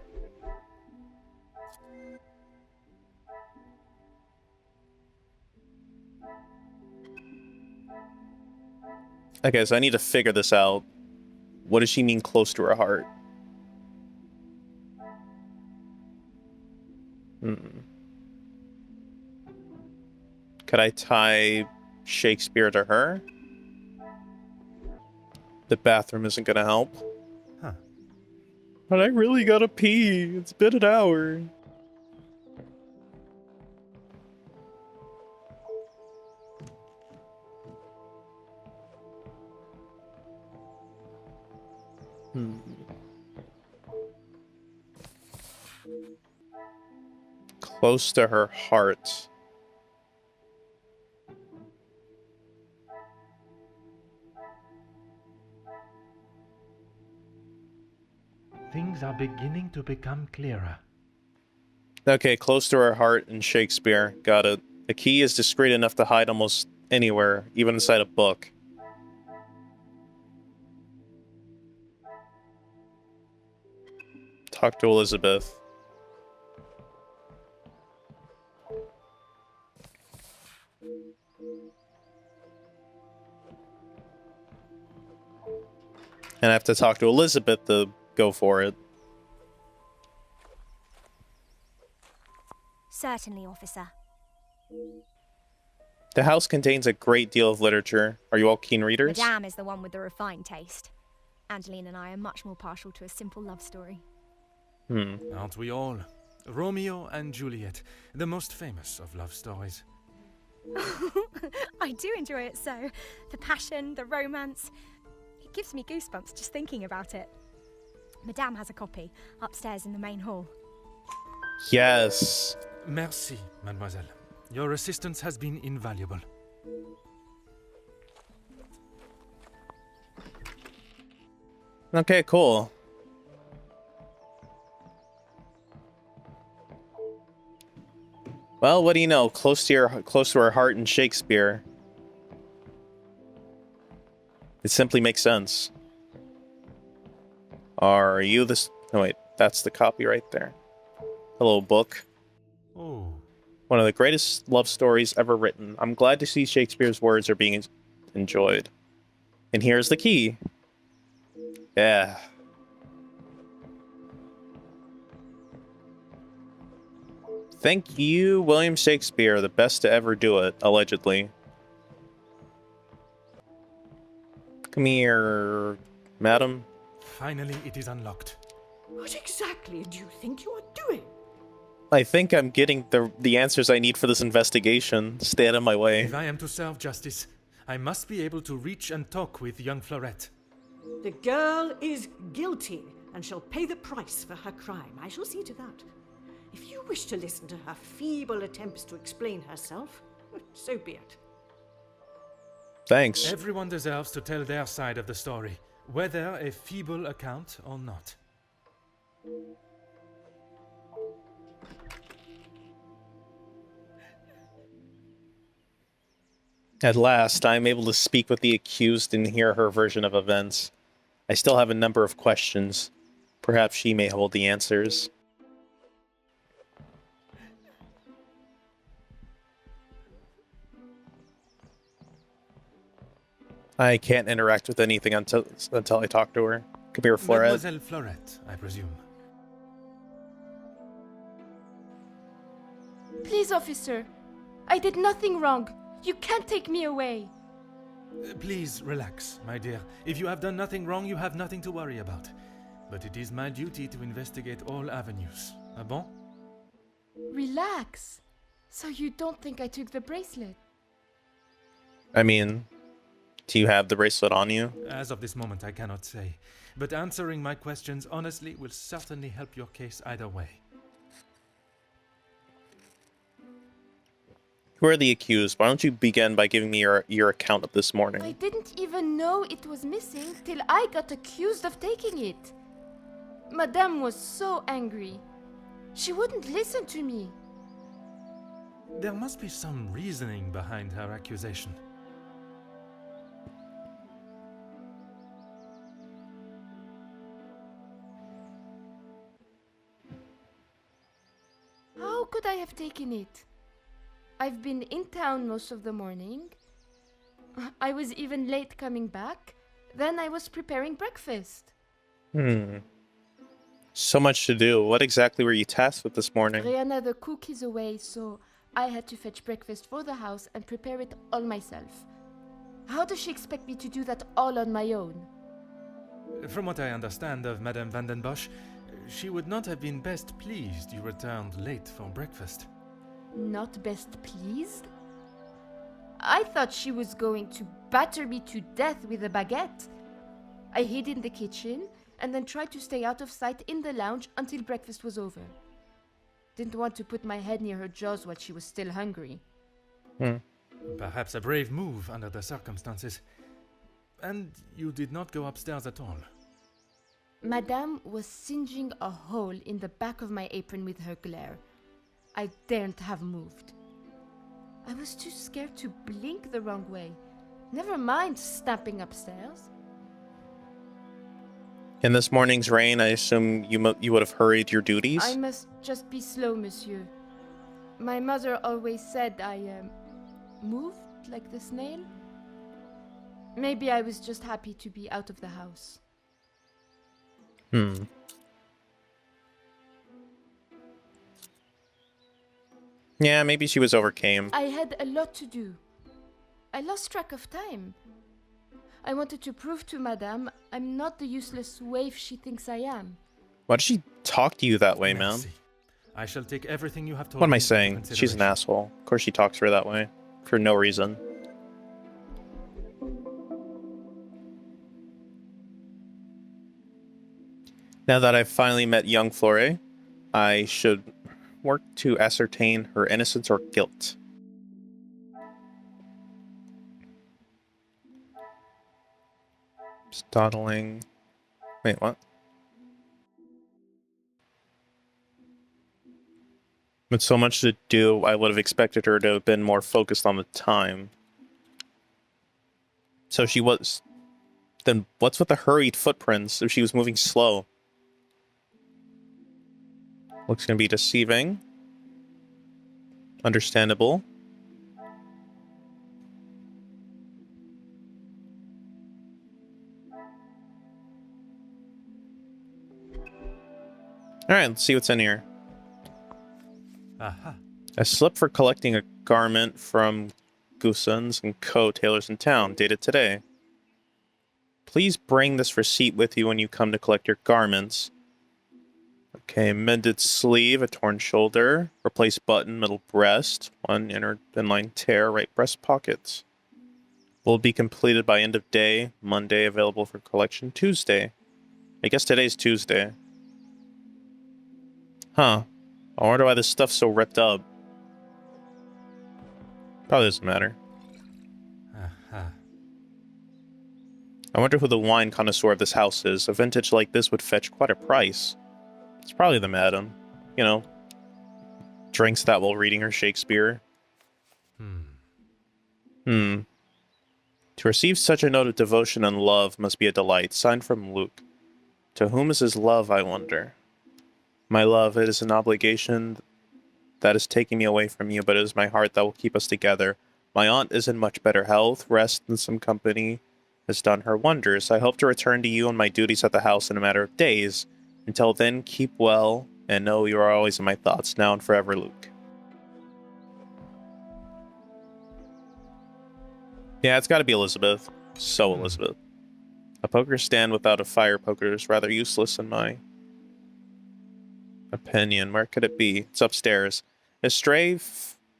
Okay, so I need to figure this out. What does she mean close to her heart? Could I tie Shakespeare to her? The bathroom isn't gonna help. Huh. But I really gotta pee. It's been an hour. Close to her heart. Things are beginning to become clearer. Okay, close to her heart in Shakespeare. Got it. A key is discreet enough to hide almost anywhere, even inside a book. Talk to Elizabeth. And I have to talk to Elizabeth to go for it. Certainly, officer. The house contains a great deal of literature. Are you all keen readers? Madame is the one with the refined taste. Angeline and I are much more partial to a simple love story. Aren't we all? Romeo and Juliet, the most famous of love stories. I do enjoy it so. The passion, the romance. It gives me goosebumps just thinking about it. Madame has a copy upstairs in the main hall. Yes. Merci, mademoiselle. Your assistance has been invaluable. Okay, cool. Well, what do you know? Close to our heart in Shakespeare. It simply makes sense. Are you this? No, wait. That's the copy right there. Hello, book. Oh. One of the greatest love stories ever written. I'm glad to see Shakespeare's words are being enjoyed. And here's the key. Yeah. Thank you, William Shakespeare, the best to ever do it, allegedly. Come here, madam. Finally, it is unlocked. What exactly do you think you are doing? I think I'm getting the answers I need for this investigation. Stay out of my way. If I am to serve justice, I must be able to reach and talk with young Florette. The girl is guilty and shall pay the price for her crime. I shall see to that. If you wish to listen to her feeble attempts to explain herself, so be it. Thanks. Everyone deserves to tell their side of the story, whether a feeble account or not. At last, I am able to speak with the accused and hear her version of events. I still have a number of questions. Perhaps she may hold the answers. I can't interact with anything until I talk to her. Come here, Florette. Mademoiselle Florette, I presume. Please, officer. I did nothing wrong. You can't take me away. Please relax, my dear. If you have done nothing wrong, you have nothing to worry about. But it is my duty to investigate all avenues. Ah bon? Relax. So you don't think I took the bracelet? I mean, do you have the bracelet on you? As of this moment, I cannot say. But answering my questions honestly will certainly help your case either way. Who are the accused? Why don't you begin by giving me your account of this morning? I didn't even know it was missing till I got accused of taking it. Madame was so angry. She wouldn't listen to me. There must be some reasoning behind her accusation. How could I have taken it? I've been in town most of the morning. I was even late coming back. Then I was preparing breakfast. So much to do. What exactly were you tasked with this morning? Rihanna the cook is away, so I had to fetch breakfast for the house and prepare it all myself. How does she expect me to do that all on my own? From what I understand of Madame van den Bosch, she would not have been best pleased you returned late for breakfast. Not best pleased? I thought she was going to batter me to death with a baguette. I hid in the kitchen and then tried to stay out of sight in the lounge until breakfast was over. Didn't want to put my head near her jaws while she was still hungry. Perhaps a brave move under the circumstances. And you did not go upstairs at all. Madame was singeing a hole in the back of my apron with her glare. I daren't have moved. I was too scared to blink the wrong way. Never mind stamping upstairs. In this morning's rain, I assume you would have hurried your duties? I must just be slow, monsieur. My mother always said I moved like the snail. Maybe I was just happy to be out of the house. Hmm. Yeah, maybe she was overcame. I had a lot to do. I lost track of time. I wanted to prove to Madame I'm not the useless waif she thinks I am. Why does she talk to you that way, man? Merci. I shall take everything you have told What am I me into saying? She's an consideration. asshole. Of course she talks to her that way. For no reason. Now that I've finally met young Flore, I should work to ascertain her innocence or guilt. Dawdling. Wait, what? With so much to do, I would have expected her to have been more focused on the time. So she was... Then what's with the hurried footprints if she was moving slow? Looks gonna be deceiving. Understandable. Alright, let's see what's in here. Aha. A slip for collecting a garment from Goosens and Co. tailors in town, dated today. Please bring this receipt with you when you come to collect your garments. Okay, mended sleeve, a torn shoulder, replace button, middle breast, one inner inline tear, right breast pockets. Will be completed by end of day, Monday, available for collection Tuesday. I guess today's Tuesday. Huh. I wonder why this stuff's so ripped up. Probably doesn't matter. Aha. I wonder who the wine connoisseur of this house is. A vintage like this would fetch quite a price. It's probably the madam. You know, drinks that while reading her Shakespeare. To receive such a note of devotion and love must be a delight. Signed from Luke. To whom is his love, I wonder? My love, it is an obligation that is taking me away from you, but it is my heart that will keep us together. My aunt is in much better health. Rest and some company has done her wonders. I hope to return to you and my duties at the house in a matter of days. Until then, keep well, and know you are always in my thoughts, now and forever, Luke. Yeah, it's gotta be Elizabeth. So Elizabeth. A poker stand without a fire poker is rather useless in my opinion. Where could it be? It's upstairs. A stray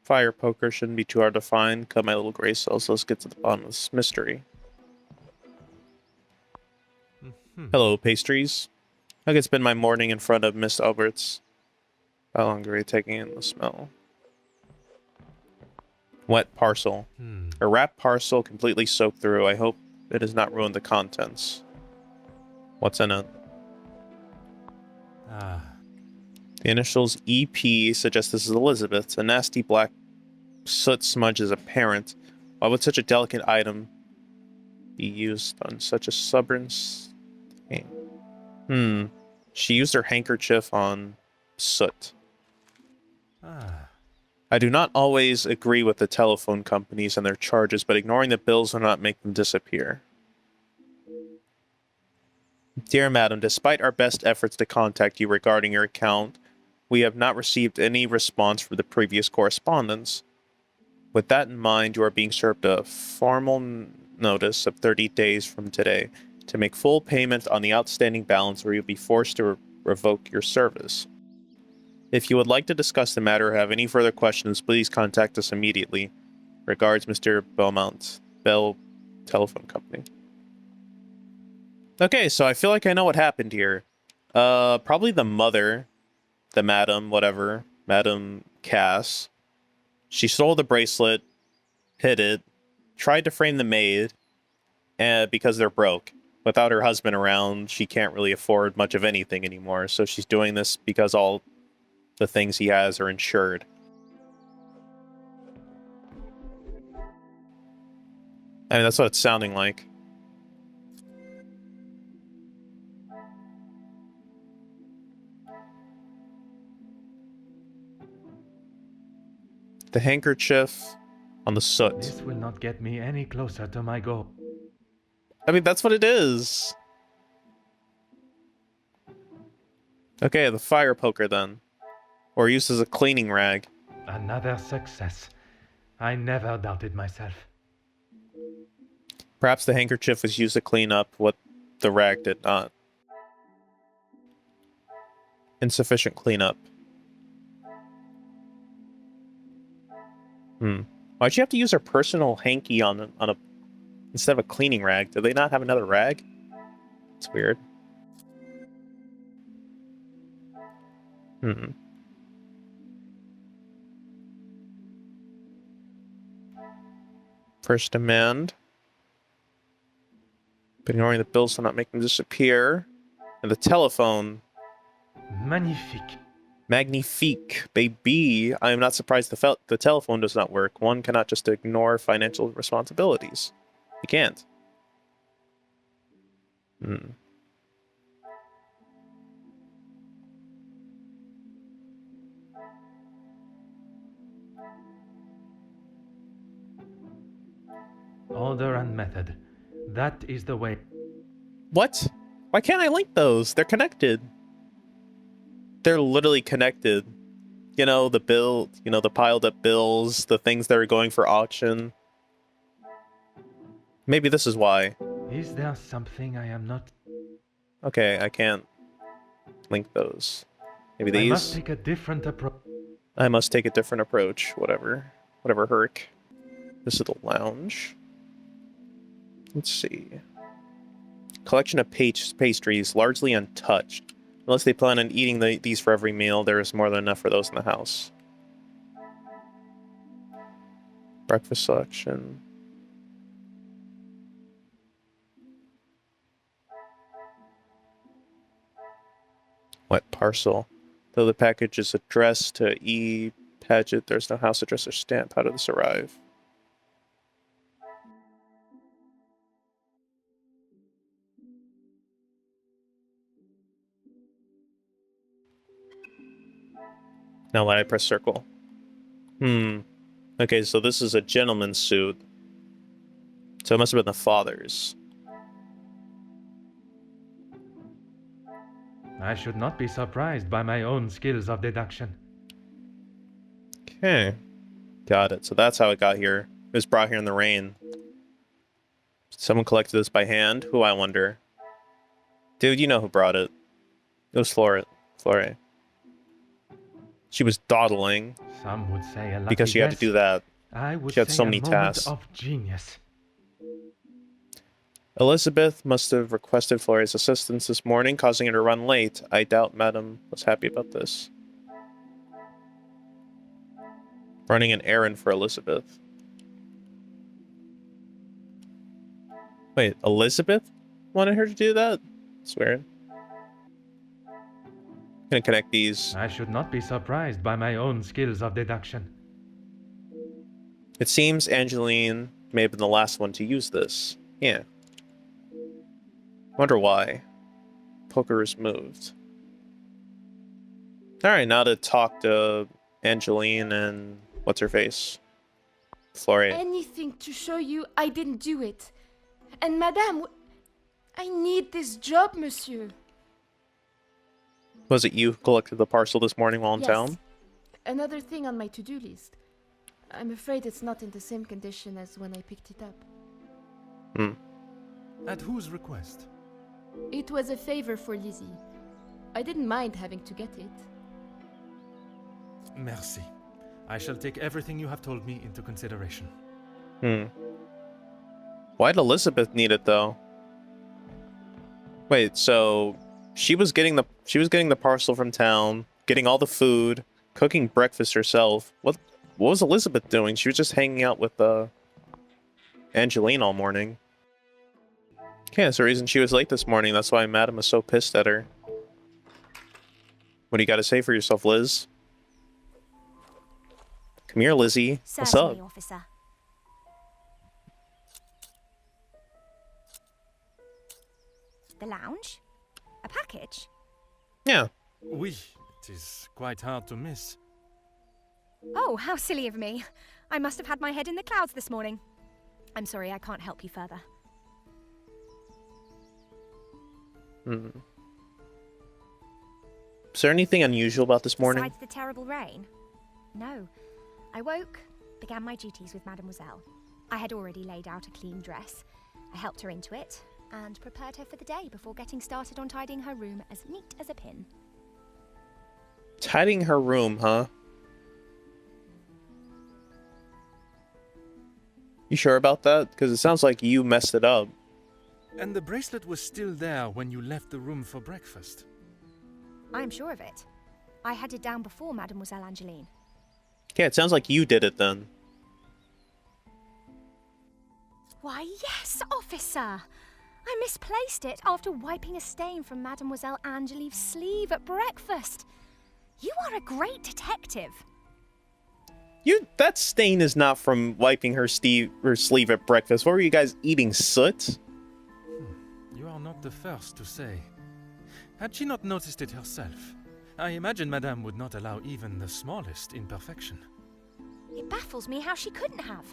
fire poker shouldn't be too hard to find. Come, my little gray cells. Let's get to the bottom of this mystery. Hello, pastries. I could spend my morning in front of Miss Albert's. How long are we taking in the smell? Wet parcel. A wrapped parcel completely soaked through. I hope it has not ruined the contents. What's in it? Ah. The initials EP suggest this is Elizabeth's. A nasty black soot smudge is apparent. Why would such a delicate item be used on such a stubborn thing? She used her handkerchief on soot. Ah. I do not always agree with the telephone companies and their charges, but ignoring the bills will not make them disappear. Dear Madam, despite our best efforts to contact you regarding your account, we have not received any response from the previous correspondence. With that in mind, you are being served a formal notice of 30 days from today to make full payment on the outstanding balance, or you'll be forced to revoke your service. If you would like to discuss the matter or have any further questions, please contact us immediately. Regards, Mr. Belmont, Bell Telephone Company. Okay, so I feel like I know what happened here. Probably the mother, the madam, whatever, Madam Cass. She stole the bracelet, hid it, tried to frame the maid, because they're broke. Without her husband around, she can't really afford much of anything anymore, so she's doing this because all the things he has are insured. I mean, that's what it's sounding like. The handkerchief on the soot. This will not get me any closer to my goal. I mean, that's what it is. Okay, the fire poker then. Or used as a cleaning rag. Another success. I never doubted myself. Perhaps the handkerchief was used to clean up what the rag did not. Insufficient cleanup. Why'd you have to use her personal hanky on a instead of a cleaning rag? Do they not have another rag? It's weird. First demand. But ignoring the bills will not make them disappear. And the telephone. Magnifique. Magnifique, baby. I am not surprised the telephone does not work. One cannot just ignore financial responsibilities. You can't. Order and method. That is the way. What? Why can't I link those? They're connected. They're literally connected. You know, the bill, you know, the piled up bills, the things that are going for auction. Maybe this is why. Is there something I am not? Okay, I can't link those. Maybe I these? must take a different approach. I must take a different approach. Whatever, Herc. This is the lounge. Let's see. Collection of pastries, largely untouched. Unless they plan on eating these for every meal, there is more than enough for those in the house. Breakfast selection. Wet parcel. Though the package is addressed to E. Paget, there's no house address or stamp. How did this arrive? Now why did I press circle? Okay, so this is a gentleman's suit. So it must have been the father's. I should not be surprised by my own skills of deduction. Okay. Got it. So that's how it got here. It was brought here in the rain. Someone collected this by hand? Who, I wonder? Dude, you know who brought it. It was Flore. She was dawdling. Some would say a lucky Because she had to guess. do that. I would She had say so a many moment tasks. of genius. Elizabeth must have requested Flore's assistance this morning, causing her to run late. I doubt Madam was happy about this. Running an errand for Elizabeth. Wait, Elizabeth wanted her to do that? That's weird. Gonna connect these. I should not be surprised by my own skills of deduction. It seems Angeline may have been the last one to use this. Yeah. Wonder why. Poker is moved. Alright, now to talk to Angeline and what's her face? Flore. Anything to show you I didn't do it. And Madame, I need this job, monsieur. Was it you who collected the parcel this morning while in town? Another thing on my to-do list. I'm afraid it's not in the same condition as when I picked it up. At whose request? It was a favor for Lizzie. I didn't mind having to get it. Merci. I shall take everything you have told me into consideration. Why'd Elizabeth need it though? Wait, so she was getting the parcel from town, getting all the food, cooking breakfast herself. What was Elizabeth doing? She was just hanging out with Angeline all morning. Yeah, that's the reason she was late this morning. That's why Madam was so pissed at her. What do you got to say for yourself, Liz? Come here, Lizzie. What's up? Certainly, officer. The lounge? A package? Yeah. Oui, it is quite hard to miss. Oh, how silly of me. I must have had my head in the clouds this morning. I'm sorry, I can't help you further. Is there anything unusual about this morning? Besides the terrible rain? No. I woke, began my duties with Mademoiselle. I had already laid out a clean dress. I helped her into it, and prepared her for the day before getting started on tidying her room as neat as a pin. Tidying her room, huh? You sure about that? Because it sounds like you messed it up. And the bracelet was still there when you left the room for breakfast. I am sure of it. I had it down before Mademoiselle Angeline. Okay, it sounds like you did it then. Why, yes, officer! I misplaced it after wiping a stain from Mademoiselle Angeline's sleeve at breakfast. You are a great detective. That stain is not from wiping her sleeve at breakfast. What were you guys eating, soot? You are not the first to say. Had she not noticed it herself, I imagine Madame would not allow even the smallest imperfection. It baffles me how she couldn't have.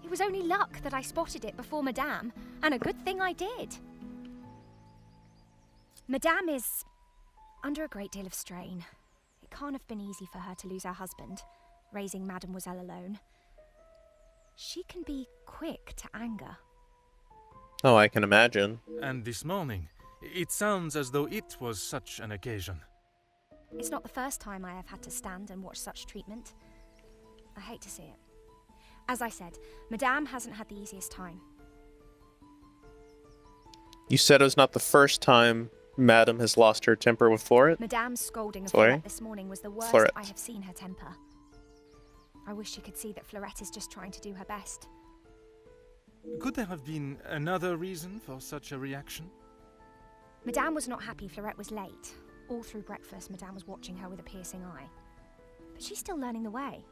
It was only luck that I spotted it before Madame, and a good thing I did. Madame is under a great deal of strain. It can't have been easy for her to lose her husband, raising Mademoiselle alone. She can be quick to anger. Oh, I can imagine. And this morning, it sounds as though it was such an occasion. It's not the first time I have had to stand and watch such treatment. I hate to see it. As I said, Madame hasn't had the easiest time. You said it was not the first time Madame has lost her temper with Floret? Madame's scolding of Florette? Floret this morning was the worst Floret. I have seen her temper. I wish you could see that Floret is just trying to do her best. Could there have been another reason for such a reaction? Madame was not happy Floret was late. All through breakfast, Madame was watching her with a piercing eye. But she's still learning the way.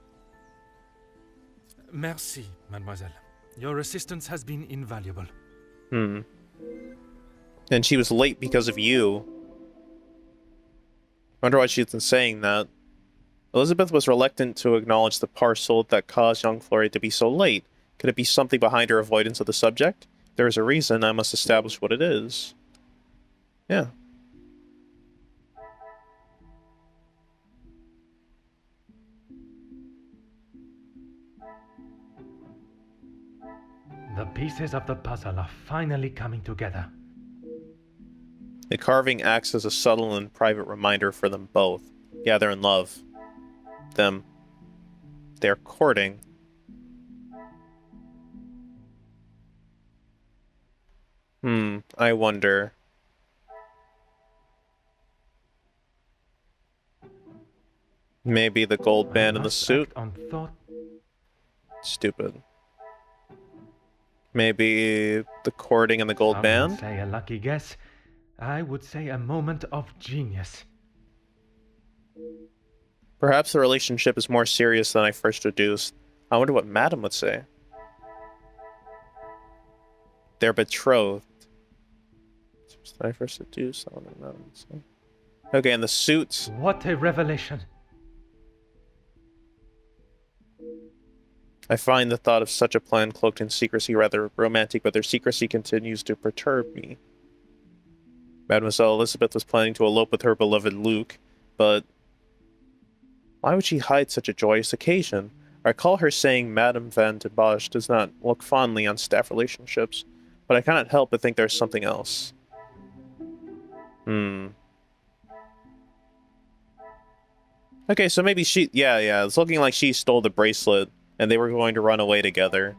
Merci, mademoiselle. Your assistance has been invaluable. And she was late because of you. Wonder why she isn't saying that. Elizabeth was reluctant to acknowledge the parcel that caused young Floret to be so late. Could it be something behind her avoidance of the subject? If there is a reason, I must establish what it is. Yeah. The pieces of the puzzle are finally coming together. The carving acts as a subtle and private reminder for them both. Yeah, they're in love. They're courting. I wonder. Maybe the gold band in the suit? On thought. Stupid. Maybe the courting and the gold I band? would say a lucky guess. I would say a moment of genius. Perhaps the relationship is more serious than I first deduced. I wonder what Madame would say. They're betrothed. Than I first deduced. I wonder what Madame would say. Okay, and the suit. What a revelation. I find the thought of such a plan cloaked in secrecy rather romantic, but their secrecy continues to perturb me. Mademoiselle Elizabeth was planning to elope with her beloved Luke, but why would she hide such a joyous occasion? I recall her saying Madame Van de Bosch does not look fondly on staff relationships, but I cannot help but think there's something else. Okay, so maybe she... Yeah, it's looking like she stole the bracelet, and they were going to run away together.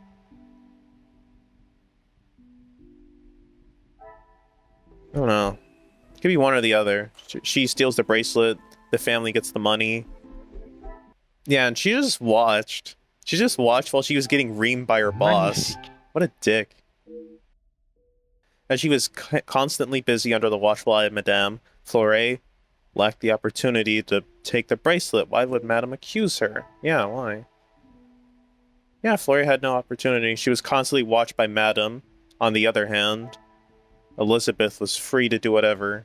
I don't know. It could be one or the other. She steals the bracelet, the family gets the money. Yeah, and she just watched. She just watched while she was getting reamed by her boss. Magnifique. What a dick. As she was constantly busy under the watchful eye of Madame, Floret lacked the opportunity to take the bracelet. Why would Madame accuse her? Yeah, why? Yeah, Floret had no opportunity. She was constantly watched by Madame. On the other hand, Elizabeth was free to do whatever.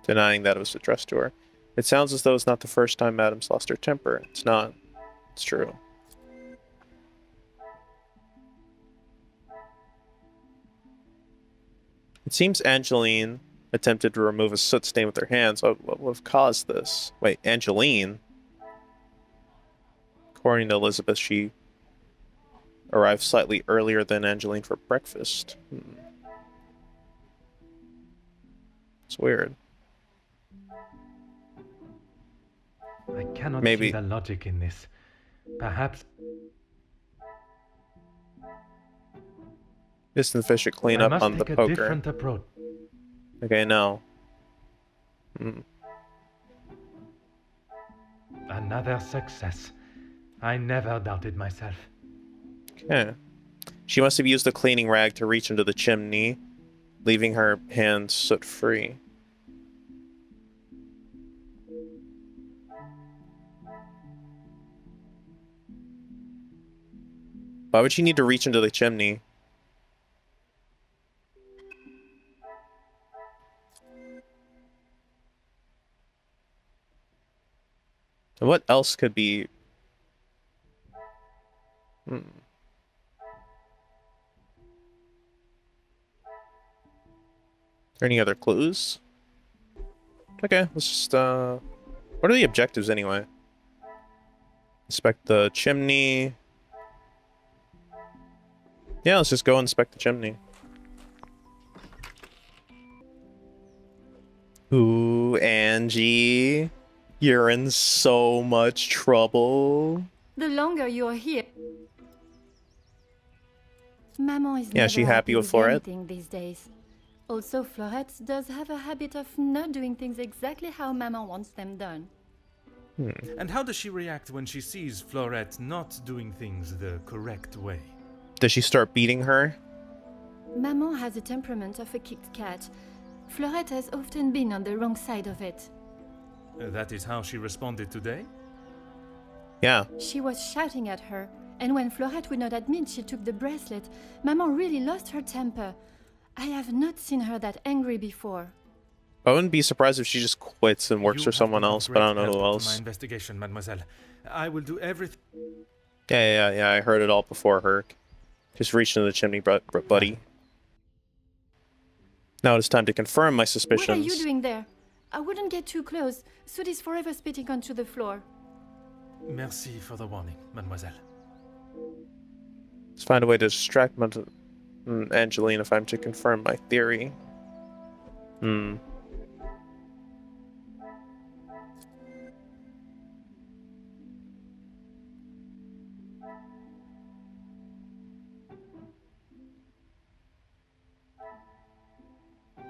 Denying that it was addressed to her. It sounds as though it's not the first time Madame's lost her temper. It's not. It's true. It seems Angeline attempted to remove a soot stain with her hands. What would have caused this? Wait, Angeline? According to Elizabeth, she arrived slightly earlier than Angeline for breakfast. It's weird. I cannot Maybe. see the logic in this. Perhaps Distant fish should clean I up must on the take a poker. different approach. Okay, no. Another success. I never doubted myself. Okay. She must have used the cleaning rag to reach into the chimney, leaving her hands soot-free. Why would she need to reach into the chimney? And what else could be... Are there any other clues? Okay, let's just, what are the objectives anyway? Inspect the chimney. Yeah, let's just go inspect the chimney. Ooh, Angie. You're in so much trouble. The longer you're here... Maman is Yeah, never she happy with Florette? anything these days. Also, Florette does have a habit of not doing things exactly how Maman wants them done. And how does she react when she sees Florette not doing things the correct way? Does she start beating her? Maman has the temperament of a kicked cat. Florette has often been on the wrong side of it. That is how she responded today? Yeah. She was shouting at her, and when Florette would not admit she took the bracelet, Maman really lost her temper. I have not seen her that angry before. I wouldn't be surprised if she just quits and works You for have someone been of else, but I don't great know who help to my else. investigation, mademoiselle. I will do everything. Yeah, I heard it all before, Herc. Just reach into the chimney, buddy. Now it's time to confirm my suspicions. What are you doing there? I wouldn't get too close. Soot is forever spitting onto the floor. Merci for the warning, mademoiselle. Let's find a way to distract Angeline if I'm to confirm my theory.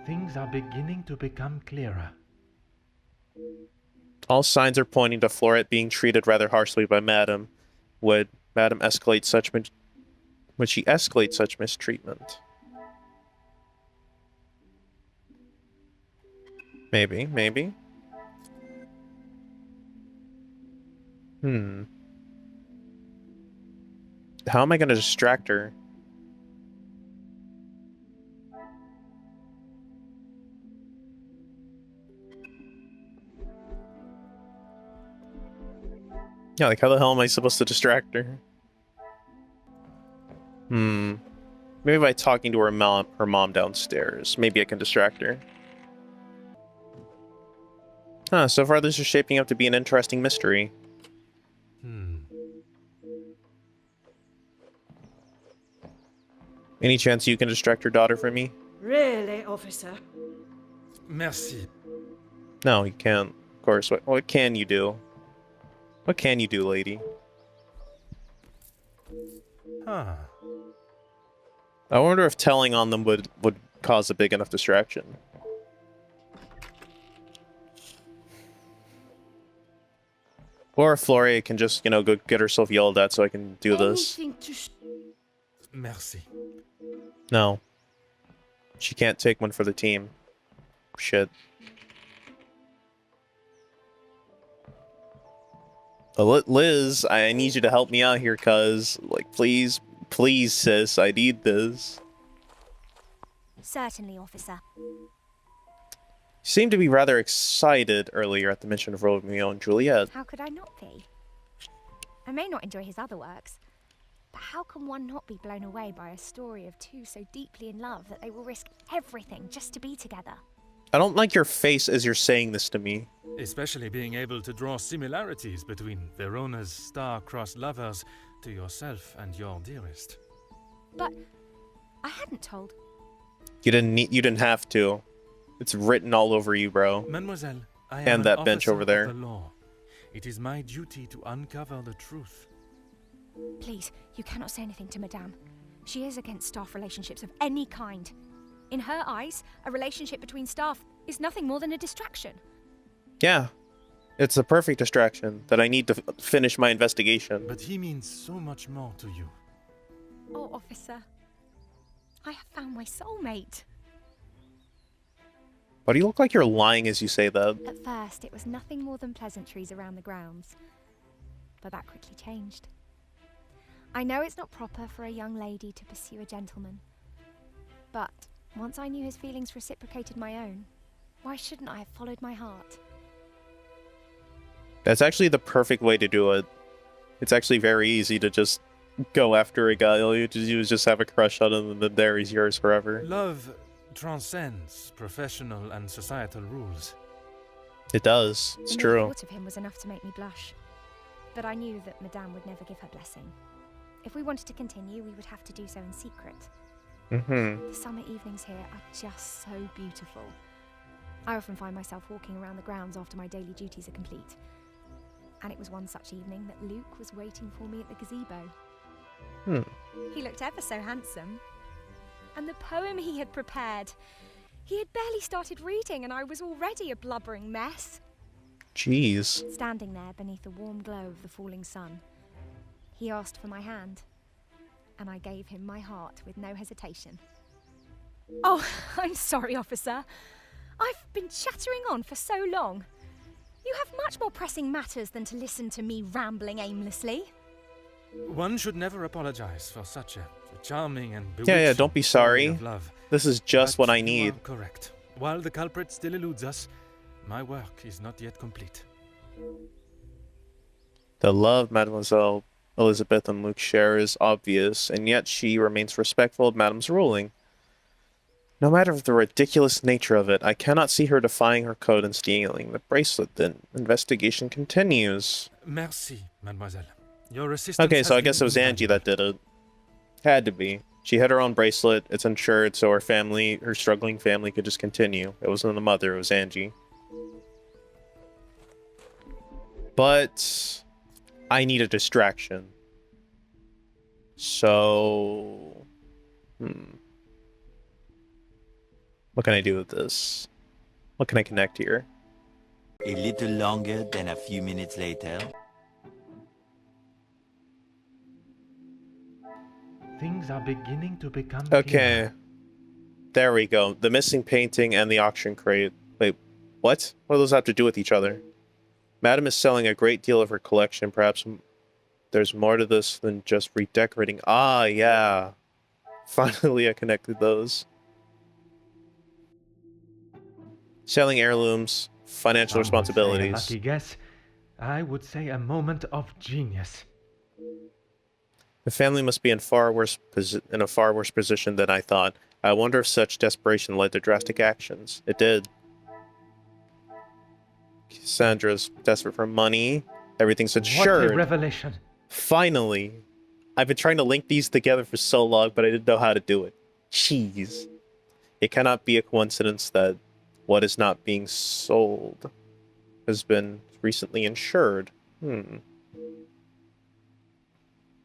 Things are beginning to become clearer. All signs are pointing to Florette being treated rather harshly by Madame. Would Madame escalate such would she escalate such mistreatment? Maybe. How am I going to distract her? Yeah, like how the hell am I supposed to distract her? Maybe by talking to her mom downstairs. Maybe I can distract her. Huh, so far this is shaping up to be an interesting mystery. Any chance you can distract your daughter from me? Really, officer? Merci. No, you can't. Of course. What can you do? What can you do, lady? Huh. I wonder if telling on them would cause a big enough distraction. Or if Floria can just, go get herself yelled at so I can do this. Anything to Merci. No. She can't take one for the team. Shit. Liz, I need you to help me out here, cuz. Like, please, sis, I need this. Certainly, officer. You seemed to be rather excited earlier at the mention of Romeo and Juliet. How could I not be? I may not enjoy his other works, But how can one not be blown away by a story of two so deeply in love that they will risk everything just to be together? I don't like your face as you're saying this to me. Especially being able to draw similarities between Verona's star-crossed lovers to yourself and your dearest. But I hadn't told. You didn't have to. It's written all over you, bro. Mademoiselle, I am And an that bench officer over there. of the law. It is my duty to uncover the truth. Please, you cannot say anything to Madame. She is against staff relationships of any kind. In her eyes, a relationship between staff is nothing more than a distraction. Yeah. It's the perfect distraction that I need to finish my investigation. But he means so much more to you. Oh, officer, I have found my soulmate. Why do you look like you're lying as you say that? At first, it was nothing more than pleasantries around the grounds. But that quickly changed. I know it's not proper for a young lady to pursue a gentleman. But once I knew his feelings reciprocated my own, why shouldn't I have followed my heart? That's actually the perfect way to do it. It's actually very easy to just go after a guy. All you just have a crush on him, and then there he's yours forever. Love transcends professional and societal rules. It does. It's The true. mere thought of him was enough to make me blush. But I knew that Madame would never give her blessing. If we wanted to continue, we would have to do so in secret. Mm-hmm. The summer evenings here are just so beautiful. I often find myself walking around the grounds after my daily duties are complete. And it was one such evening that Luke was waiting for me at the gazebo. He looked ever so handsome. And the poem he had prepared, he had barely started reading and I was already a blubbering mess. Jeez. Standing there beneath the warm glow of the falling sun, he asked for my hand, and I gave him my heart with no hesitation. Oh, I'm sorry, officer. I've been chattering on for so long. You have much more pressing matters than to listen to me rambling aimlessly. One should never apologize for such a charming and bewitching Yeah, don't be story sorry. of love. This is just But what I you need. are correct. While the culprit still eludes us, my work is not yet complete. The love Mademoiselle Elizabeth and Luke share is obvious, and yet she remains respectful of Madame's ruling. No matter the ridiculous nature of it, I cannot see her defying her code and stealing the bracelet. The investigation continues. Merci, mademoiselle. Your assistance Okay, so has I guess it been was Angie that did it. Had to be. She had her own bracelet, it's insured, so her struggling family could just continue. It wasn't the mother, it was Angie. But I need a distraction. So... What can I do with this? What can I connect here? A little longer than a few minutes later. Things are beginning to become Okay. clearer. There we go. The missing painting and the auction crate. Wait, what? What do those have to do with each other? Madame is selling a great deal of her collection. Perhaps there's more to this than just redecorating. Ah, yeah. Finally, I connected those. Selling heirlooms, financial Some would say a responsibilities. lucky guess. I would say a moment of genius. The family must be in a far worse position than I thought. I wonder if such desperation led to drastic actions. It did. Cassandra's desperate for money. Everything's What insured. a revelation. Finally. I've been trying to link these together for so long, but I didn't know how to do it. Jeez. It cannot be a coincidence that what is not being sold has been recently insured.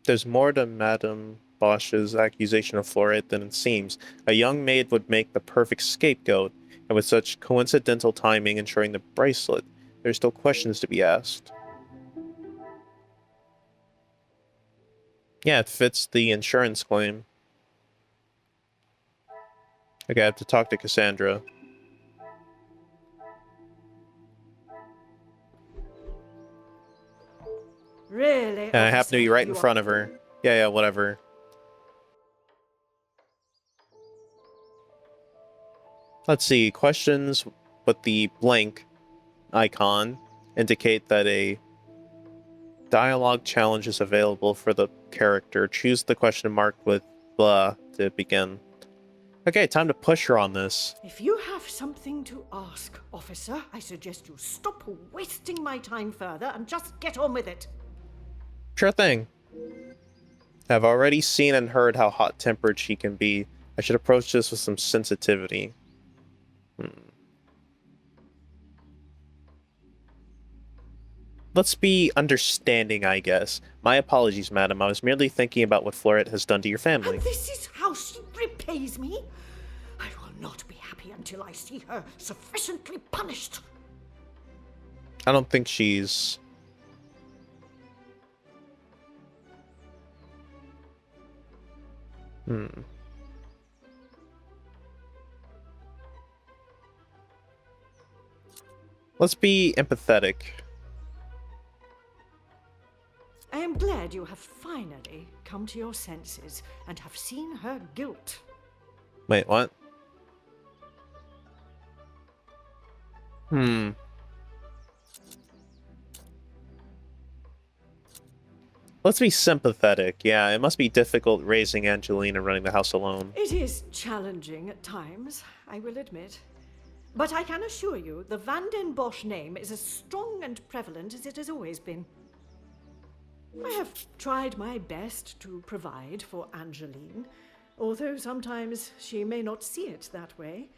There's more to Madame Bosch's accusation of Florette than it seems. A young maid would make the perfect scapegoat, and with such coincidental timing ensuring the bracelet, there's still questions to be asked. Yeah, it fits the insurance claim. Okay, I have to talk to Cassandra. Really? And I happen to be officer, right in you are- front of her. Yeah, whatever. Let's see. Questions with the blank icon indicate that a Dialogue challenges available for the character. Choose the question mark with blah to begin. Okay, time to push her on this. If you have something to ask, officer, I suggest you stop wasting my time further and just get on with it. Sure thing. I've already seen and heard how hot-tempered she can be. I should approach this with some sensitivity. Let's be understanding, I guess. My apologies, madam. I was merely thinking about what POIROT has done to your family. And this is how she repays me? I will not be happy until I see her sufficiently punished. I don't think she's... Let's be empathetic. I am glad you have finally come to your senses and have seen her guilt. Wait, what? Let's be sympathetic. Yeah, it must be difficult raising Angeline and running the house alone. It is challenging at times, I will admit. But I can assure you, the Van den Bosch name is as strong and prevalent as it has always been. I have tried my best to provide for Angeline, although sometimes she may not see it that way.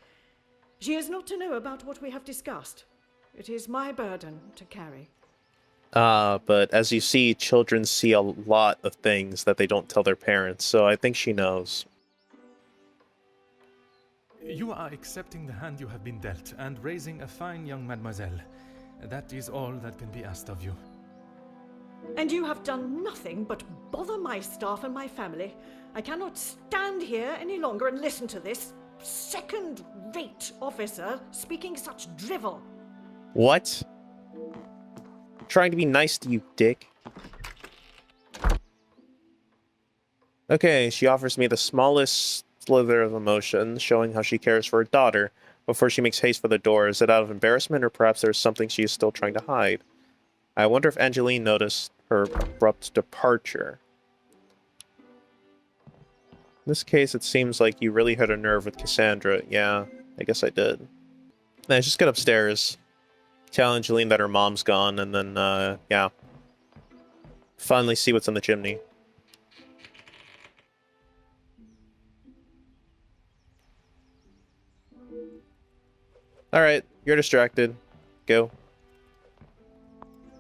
She is not to know about what we have discussed. It is my burden to carry. But as you see, children see a lot of things that they don't tell their parents, so I think she knows. You are accepting the hand you have been dealt and raising a fine young mademoiselle. That is all that can be asked of you. And you have done nothing but bother my staff and my family. I cannot stand here any longer and listen to this second-rate officer speaking such drivel. What? I'm trying to be nice to you, dick. Okay, she offers me the smallest slither of emotion, showing how she cares for her daughter, before she makes haste for the door. Is it out of embarrassment, or perhaps there's something she is still trying to hide? I wonder if Angeline noticed her abrupt departure. In this case, it seems like you really hit a nerve with Cassandra. Yeah, I guess I did. Let's just get upstairs. Tell Angeline that her mom's gone, and then, yeah. Finally see what's in the chimney. Alright, you're distracted. Go.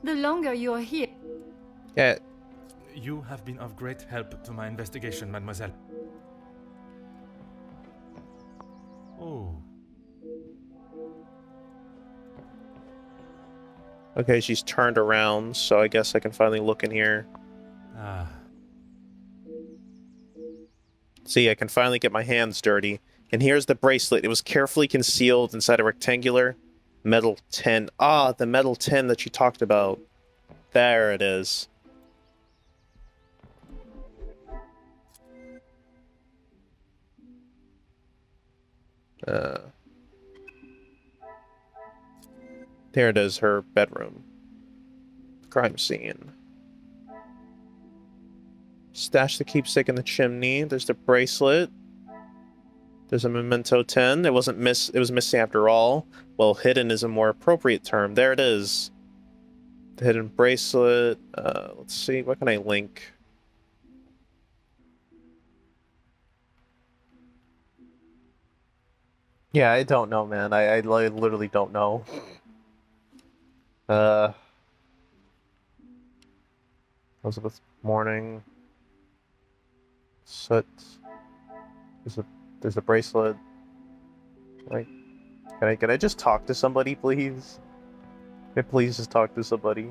The longer you are here, Yeah. You have been of great help to my investigation, mademoiselle. Oh. Okay, she's turned around, so I guess I can finally look in here. Ah. See, I can finally get my hands dirty. And here's the bracelet. It was carefully concealed inside a rectangular metal tin. Ah, the metal tin that you talked about. There it is. There it is, her bedroom. Crime scene. Stash the keepsake in the chimney. There's the bracelet. There's a memento 10. It was missing after all. Well, hidden is a more appropriate term. There it is. The hidden bracelet. Let's see, what can I link? Yeah, I don't know, man. I literally don't know. Elizabeth Morning. Soot. There's a bracelet. Like, can I just talk to somebody, please? Can I please just talk to somebody?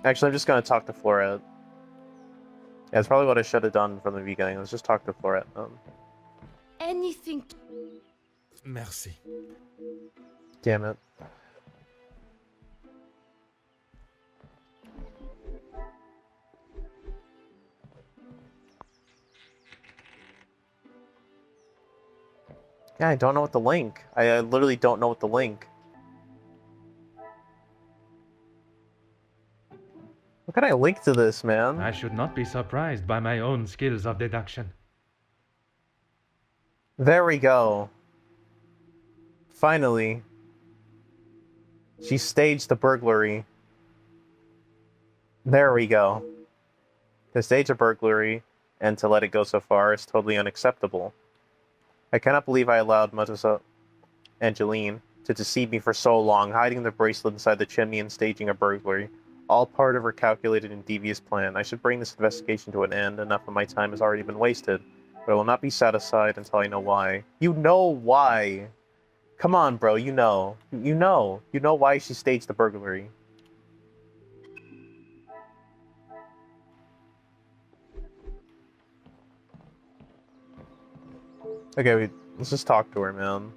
Actually, I'm just gonna talk to POIROT. Yeah, that's probably what I should have done from the beginning. Let's just talk to POIROT. anything. Merci. Damn it. Yeah, I don't know what the link. I literally don't know what the link. What can I link to this, man? I should not be surprised by my own skills of deduction. There we go. Finally. She staged the burglary. There we go. To stage a burglary and to let it go so far is totally unacceptable. I cannot believe I allowed Mademoiselle Angeline to deceive me for so long, hiding the bracelet inside the chimney and staging a burglary. All part of her calculated and devious plan. I should bring this investigation to an end. Enough of my time has already been wasted. But I will not be satisfied until I know why. You know why! Come on, bro, you know. You know. You know why she staged the burglary. Okay, let's just talk to her, man.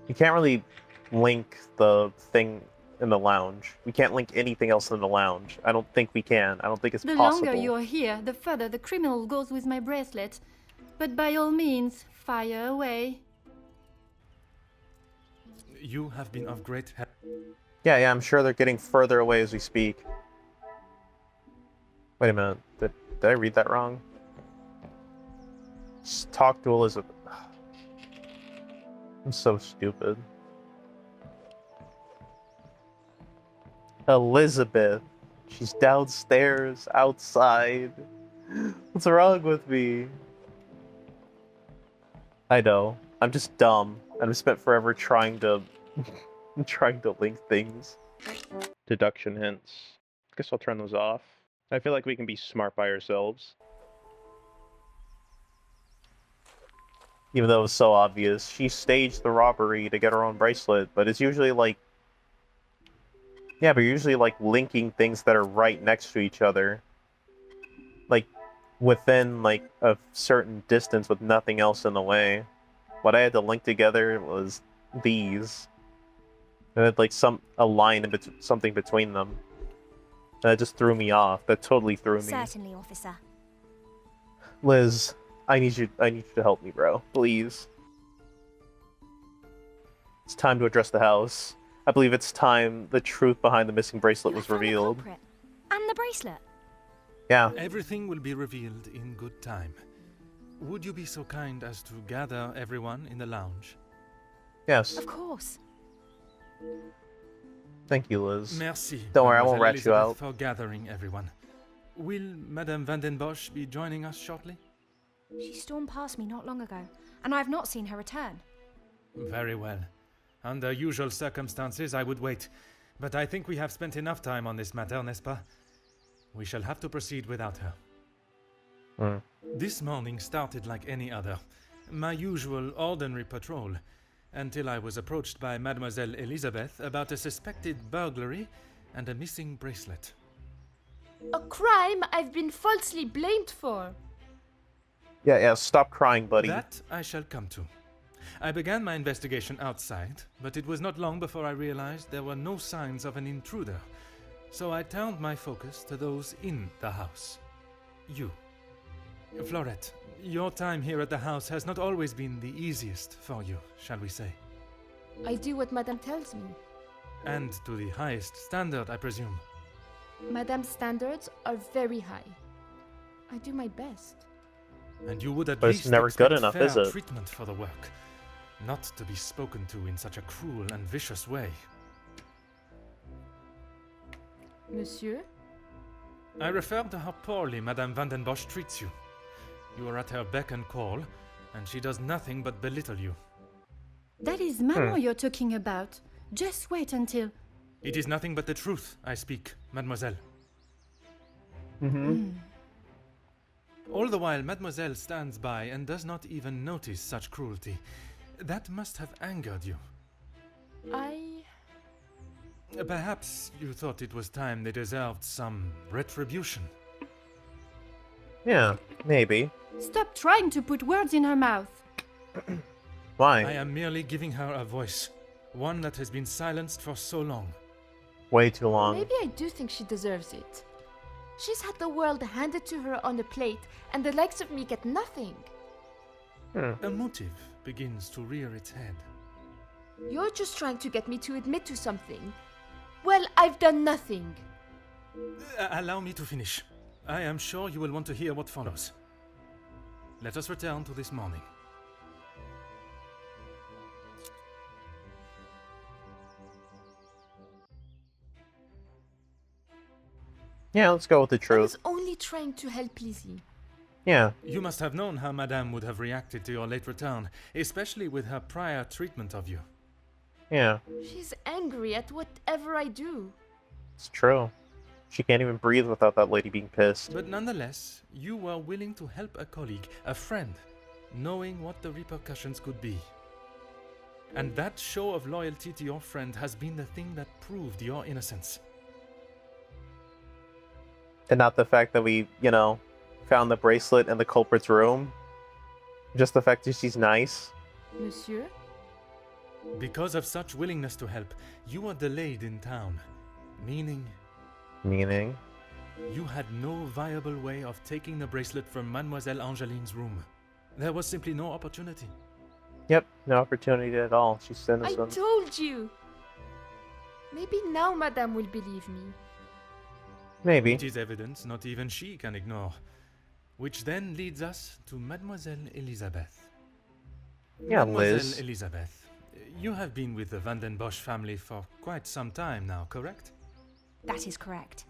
You can't really link the thing in the lounge. We can't link anything else in the lounge. I don't think we can. I don't think it's The possible. longer you're here, the further the criminal goes with my bracelet. But by all means, fire away. You have been of great help. Yeah, I'm sure they're getting further away as we speak. Wait a minute. Did I read that wrong? Just talk to Elizabeth. I'm so stupid. Elizabeth. She's downstairs, outside. What's wrong with me? I know. I'm just dumb. And I've spent forever trying to link things. Deduction hints. Guess I'll turn those off. I feel like we can be smart by ourselves. Even though it was so obvious. She staged the robbery to get her own bracelet, but it's usually like... Yeah, but usually like linking things that are right next to each other. Like, within like a certain distance with nothing else in the way. What I had to link together was these. And had like a line in something between them. That just threw me off. That totally threw me. Certainly, officer. Liz, I need you to help me, bro. Please. It's time to address the house. I believe it's time the truth behind the missing bracelet You was found the revealed. culprit. And the bracelet. Yeah. Everything will be revealed in good time. Would you be so kind as to gather everyone in the lounge? Yes. Of course. Thank you, Liz. Merci. Don't worry, I won't Mademoiselle rat you Elizabeth, out. for gathering everyone. Will Madame Van den Bosch be joining us shortly? She stormed past me not long ago, and I have not seen her return. Very well. Under usual circumstances, I would wait. But I think we have spent enough time on this matter, n'est-ce pas? We shall have to proceed without her. This morning started like any other. My usual ordinary patrol, until I was approached by Mademoiselle Elizabeth about a suspected burglary and a missing bracelet. A crime I've been falsely blamed for. Yeah, stop crying, buddy. That I shall come to. I began my investigation outside, but it was not long before I realized there were no signs of an intruder. So I turned my focus to those in the house. You. Florette, your time here at the house has not always been the easiest for you, shall we say? I do what Madame tells me. And to the highest standard, I presume. Madame's standards are very high. I do my best. And you would at But it's least never good expect enough, fair is it? treatment for the work, not to be spoken to in such a cruel and vicious way. Monsieur? I referred to how poorly Madame Van den Bosch treats you. You are at her beck and call, and she does nothing but belittle you. That is Maman you're talking about. Just wait until... It is nothing but the truth I speak, mademoiselle. All the while, mademoiselle stands by and does not even notice such cruelty. That must have angered you. Perhaps you thought it was time they deserved some retribution. Yeah, maybe. Stop trying to put words in her mouth. Why? I am merely giving her a voice, one that has been silenced for so long. Way too long. Maybe I do think she deserves it. She's had the world handed to her on a plate, and the likes of me get nothing. A motive begins to rear its head. You're just trying to get me to admit to something. Well, I've done nothing. Allow me to finish. I am sure you will want to hear what follows. Let us return to this morning. Yeah, let's go with the I truth. was only trying to help Lizzie. Yeah. You must have known how Madame would have reacted to your late return, especially with her prior treatment of you. Yeah. She's angry at whatever I do. It's true. She can't even breathe without that lady being pissed. But nonetheless, you were willing to help a colleague, a friend, knowing what the repercussions could be. And that show of loyalty to your friend has been the thing that proved your innocence. And not the fact that we, found the bracelet in the culprit's room. Just the fact that she's nice. Monsieur? Because of such willingness to help, you were delayed in town. Meaning, you had no viable way of taking the bracelet from Mademoiselle Angeline's room. There was simply no opportunity. Yep, no opportunity at all. She's I innocent. told you! Maybe now Madame will believe me. Maybe. It is evidence not even she can ignore. Which then leads us to Mademoiselle Elisabeth. Yeah, Mademoiselle Liz. Elisabeth, you have been with the Van den Bosch family for quite some time now, correct? That is correct.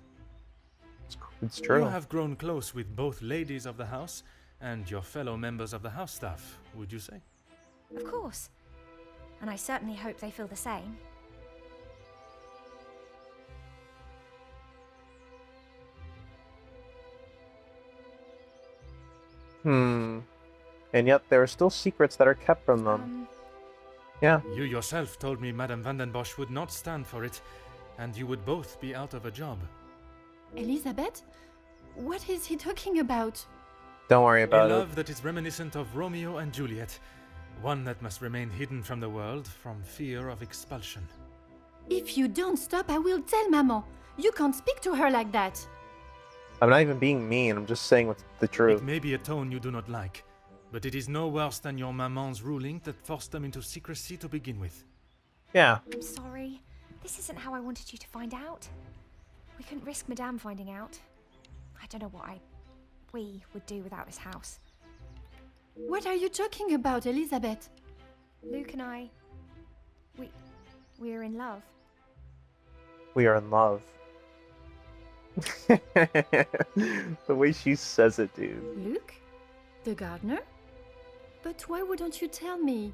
It's true. You have grown close with both ladies of the house and your fellow members of the house staff, would you say? Of course. And I certainly hope they feel the same. And yet there are still secrets that are kept from them. Yeah. You yourself told me Madame Van den Bosch would not stand for it, and you would both be out of a job. Elizabeth? What is he talking about? Don't worry A about it. love that is reminiscent of Romeo and Juliet, one that must remain hidden from the world from fear of expulsion. If you don't stop, I will tell Maman. You can't speak to her like that. I'm not even being mean. I'm just saying what's the truth. It may be a tone you do not like, but it is no worse than your maman's ruling that forced them into secrecy to begin with. Yeah. I'm sorry. This isn't how I wanted you to find out. We couldn't risk Madame finding out. I don't know what we would do without this house. What are you talking about, Elizabeth? Luke and I, we're in love. We are in love. The way she says it, dude. Luke? The gardener? But why wouldn't you tell me?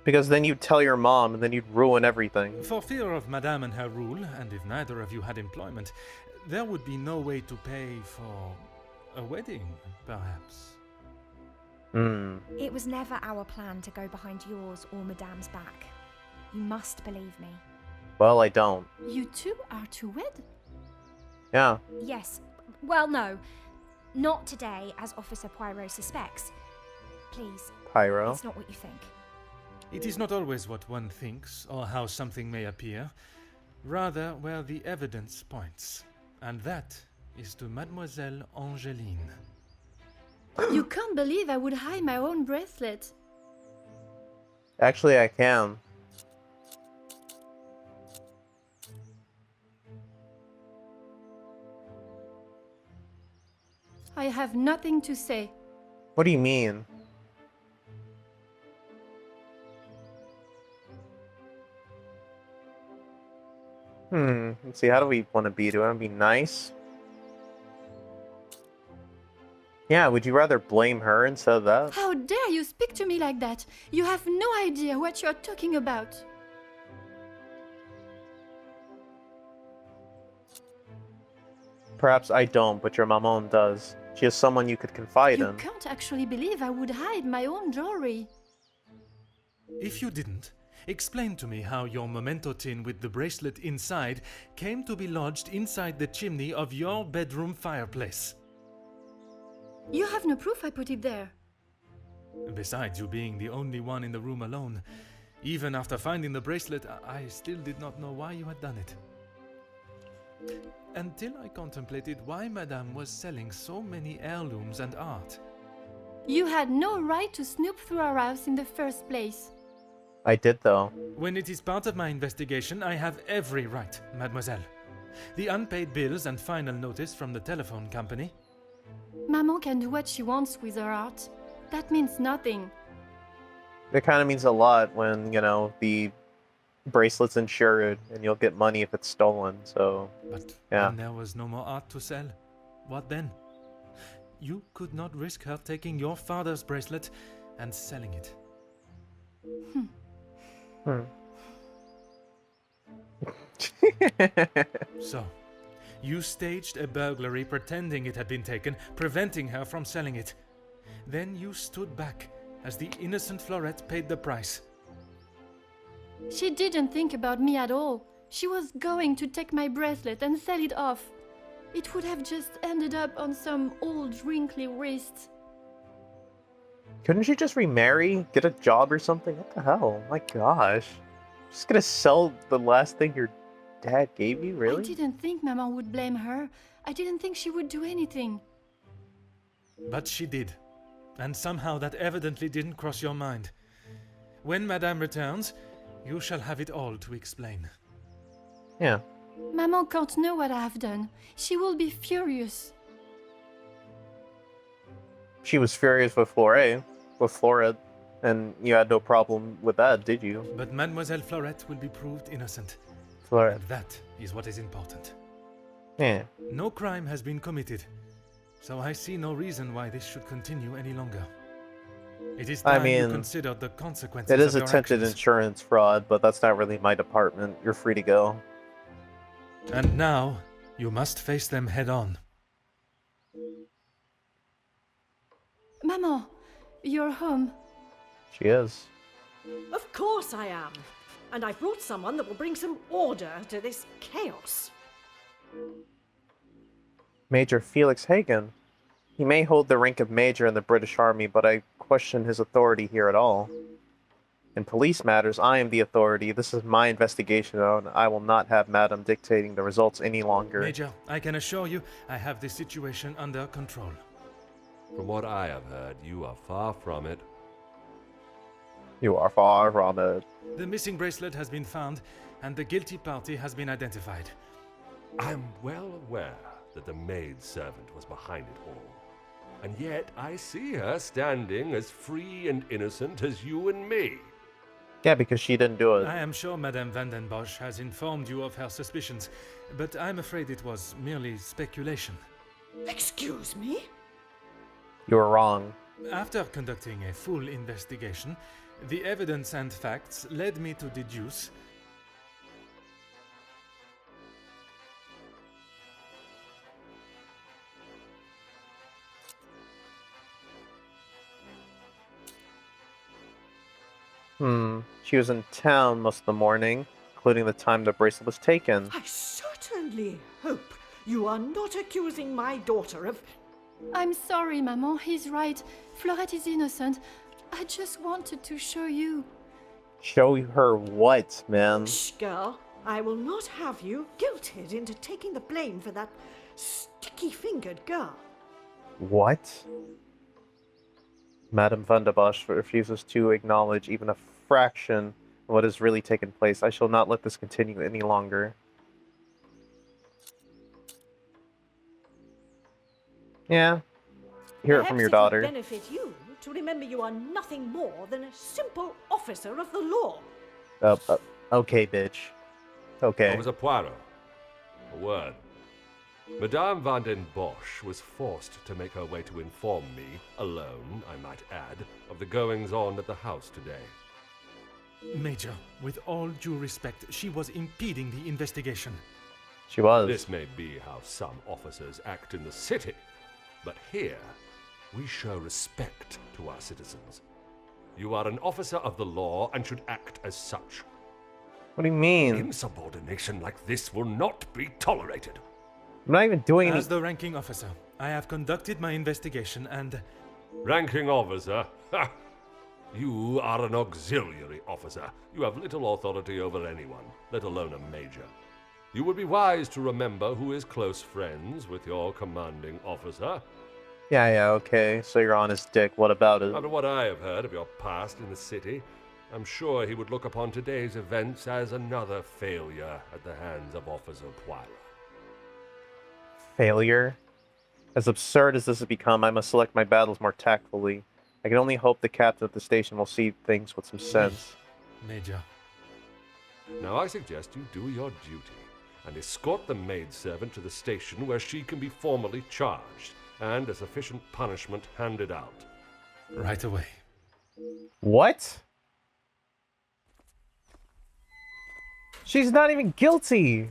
Because then you'd tell your mom, and then you'd ruin everything. For fear of Madame and her rule, and if neither of you had employment, there would be no way to pay for a wedding, perhaps. It was never our plan to go behind yours or Madame's back. You must believe me. Well, I don't. You two are to wed? Yeah. Yes. Well, no. Not today, as Officer Poirot suspects. Please. Pyro. It's not what you think. It is not always what one thinks, or how something may appear, rather where the evidence points. And that is to Mademoiselle Angeline. You can't believe I would hide my own bracelet. Actually, I can. I have nothing to say. What do you mean? Let's see, how do we want to be? Do I want to be nice? Yeah, would you rather blame her instead of that? How dare you speak to me like that? You have no idea what you're talking about. Perhaps I don't, but your maman does. She has someone you could confide You in. can't actually believe I would hide my own jewelry. If you didn't, explain to me how your memento tin with the bracelet inside came to be lodged inside the chimney of your bedroom fireplace. You have no proof I put it there. Besides you being the only one in the room alone, even after finding the bracelet, I still did not know why you had done it. Until I contemplated why Madame was selling so many heirlooms and art. You had no right to snoop through our house in the first place. I did, though. When it is part of my investigation, I have every right, mademoiselle. The unpaid bills and final notice from the telephone company. Maman can do what she wants with her art. That means nothing. It kind of means a lot when, you know, the bracelet's insured and you'll get money if it's stolen, so... But yeah. when there was no more art to sell, what then? You could not risk her taking your father's bracelet and selling it. So, you staged a burglary pretending it had been taken, preventing her from selling it. Then you stood back as the innocent Florette paid the price. She didn't think about me at all. She was going to take my bracelet and sell it off. It would have just ended up on some old wrinkly wrist. Couldn't she just remarry? Get a job or something? What the hell? My gosh. Just gonna sell the last thing your dad gave you? Really? I didn't think Maman would blame her. I didn't think she would do anything. But she did. And somehow that evidently didn't cross your mind. When Madame returns, you shall have it all to explain. Yeah. Maman can't know what I have done. She will be furious. She was furious with Florette, and you had no problem with that, did you? But Mademoiselle Florette will be proved innocent. Florette. And that is what is important. Yeah. No crime has been committed, so I see no reason why this should continue any longer. It is time you consider the consequences it is of your attempted actions. insurance fraud, but that's not really my department. You're free to go. And now, you must face them head on. Maman, you're home. She is. Of course I am. And I've brought someone that will bring some order to this chaos. Major Felix Hagen. He may hold the rank of major in the British Army, but I question his authority here at all. In police matters, I am the authority. This is my investigation, and I will not have Madam dictating the results any longer. Major, I can assure you, I have the situation under control. From what I have heard, you are far from it. You are far from it. The missing bracelet has been found, and the guilty party has been identified. I'm well aware that the maidservant was behind it all. And yet I see her standing as free and innocent as you and me. Yeah, because she didn't do it. I am sure Madame Van den Bosch has informed you of her suspicions, but I'm afraid it was merely speculation. Excuse me? You were wrong. After conducting a full investigation, the evidence and facts led me to deduce She was in town most of the morning, including the time the bracelet was taken. I certainly hope you are not accusing my daughter of... I'm sorry, Maman. He's right. Florette is innocent. I just wanted to show you. Show her what, man? Shh, girl. I will not have you guilted into taking the blame for that sticky-fingered girl. What? Madame Van der Bosch refuses to acknowledge even a fraction of what has really taken place. I shall not let this continue any longer. Yeah. Hear it from your daughter. Perhaps it would benefit you to remember you are nothing more than a simple officer of the law. Okay, bitch. Okay. Officer Poirot, a word. Madame Van den Bosch was forced to make her way to inform me, alone, I might add, of the goings-on at the house today. Major, with all due respect, she was impeding the investigation. She was. This may be how some officers act in the city, but here we show respect to our citizens. You are an officer of the law and should act as such. What do you mean? Insubordination like this will not be tolerated. I'm not even doing As anything. the ranking officer, I have conducted my investigation and... Ranking officer? Ha! You are an auxiliary officer. You have little authority over anyone, let alone a major. You would be wise to remember who is close friends with your commanding officer. Yeah, okay. So you're on his dick. What about it? After what I have heard of your past in the city, I'm sure he would look upon today's events as another failure at the hands of Officer Poirot. Failure? As absurd as this has become, I must select my battles more tactfully. I can only hope the captain of the station will see things with some sense. Major. Now I suggest you do your duty and escort the maidservant to the station where she can be formally charged and a sufficient punishment handed out. Right away. What? She's not even guilty!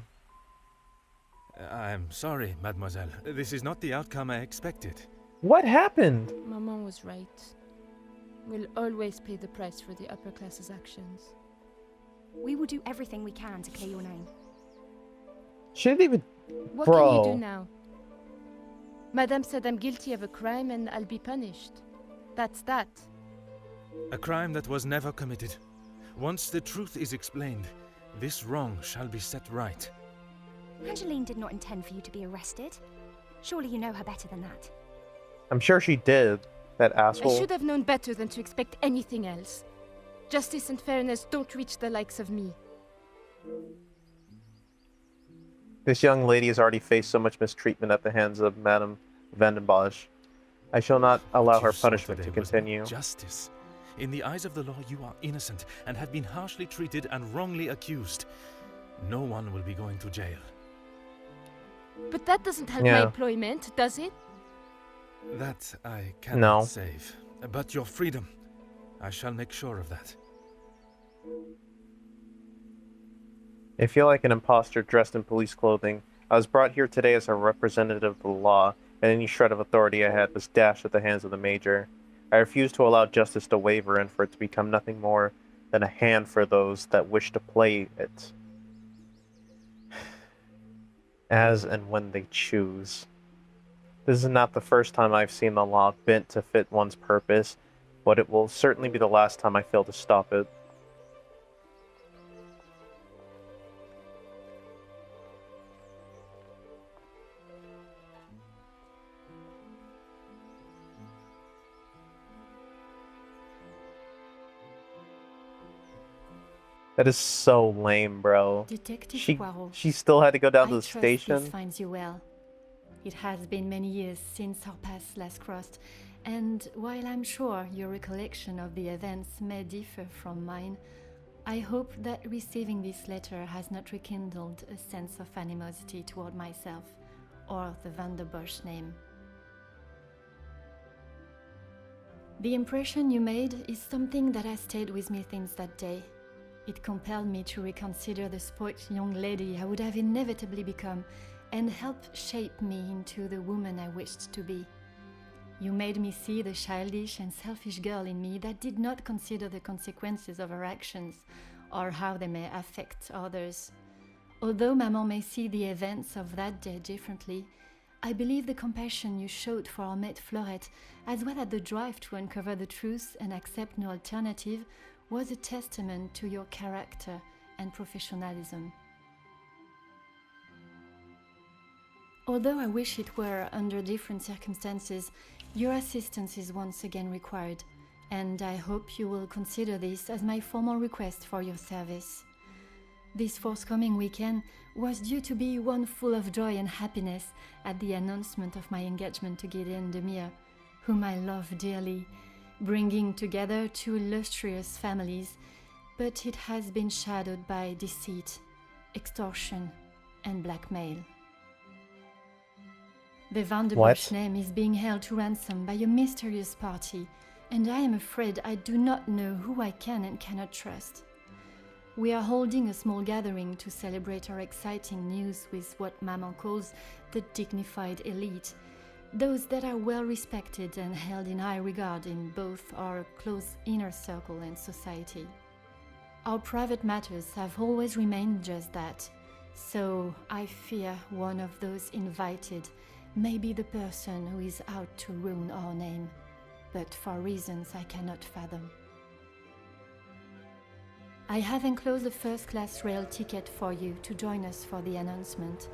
I'm sorry, mademoiselle. This is not the outcome I expected. What happened? Maman was right. We'll always pay the price for the upper class's actions. We will do everything we can to clear your name. She didn't even... What Bro. can you do now? Madame said I'm guilty of a crime and I'll be punished. That's that. A crime that was never committed. Once the truth is explained, this wrong shall be set right. Angeline did not intend for you to be arrested. Surely you know her better than that. I'm sure she did, that I asshole. should have known better than to expect anything else. Justice and fairness don't reach the likes of me. This young lady has already faced so much mistreatment at the hands of Madame Van den Bosch. I shall not allow What her you saw punishment to today was not continue. Justice. In the eyes of the law, you are innocent and have been harshly treated and wrongly accused. No one will be going to jail. But that doesn't help Yeah. my employment, does it? That I cannot No. save. But your freedom, I shall make sure of that. I feel like an imposter dressed in police clothing. I was brought here today as a representative of the law, and any shred of authority I had was dashed at the hands of the major. I refuse to allow justice to waver and for it to become nothing more than a hand for those that wish to play it. As and when they choose. This is not the first time I've seen the law bent to fit one's purpose, but it will certainly be the last time I fail to stop it. That is so lame, bro. Detective She Poirot. still had to go down I to the trust station. This finds you well. It has been many years since our paths last crossed, and while I'm sure your recollection of the events may differ from mine, I hope that receiving this letter has not rekindled a sense of animosity toward myself or the Van der Bosch name. The impression you made is something that has stayed with me since that day. It compelled me to reconsider the spoilt young lady I would have inevitably become and helped shape me into the woman I wished to be. You made me see the childish and selfish girl in me that did not consider the consequences of her actions or how they may affect others. Although Maman may see the events of that day differently, I believe the compassion you showed for our mate Florette, as well as the drive to uncover the truth and accept no alternative, was a testament to your character and professionalism. Although I wish it were under different circumstances, your assistance is once again required, and I hope you will consider this as my formal request for your service. This forthcoming weekend was due to be one full of joy and happiness at the announcement of my engagement to Gideon Demir, whom I love dearly, bringing together two illustrious families, but it has been shadowed by deceit, extortion, and blackmail. The Van der Bosch name is being held to ransom by a mysterious party, and I am afraid I do not know who I can and cannot trust. We are holding a small gathering to celebrate our exciting news with what Maman calls the dignified elite, those that are well respected and held in high regard in both our close inner circle and society. Our private matters have always remained just that, so I fear one of those invited may be the person who is out to ruin our name, but for reasons I cannot fathom. I have enclosed a first-class rail ticket for you to join us for the announcement,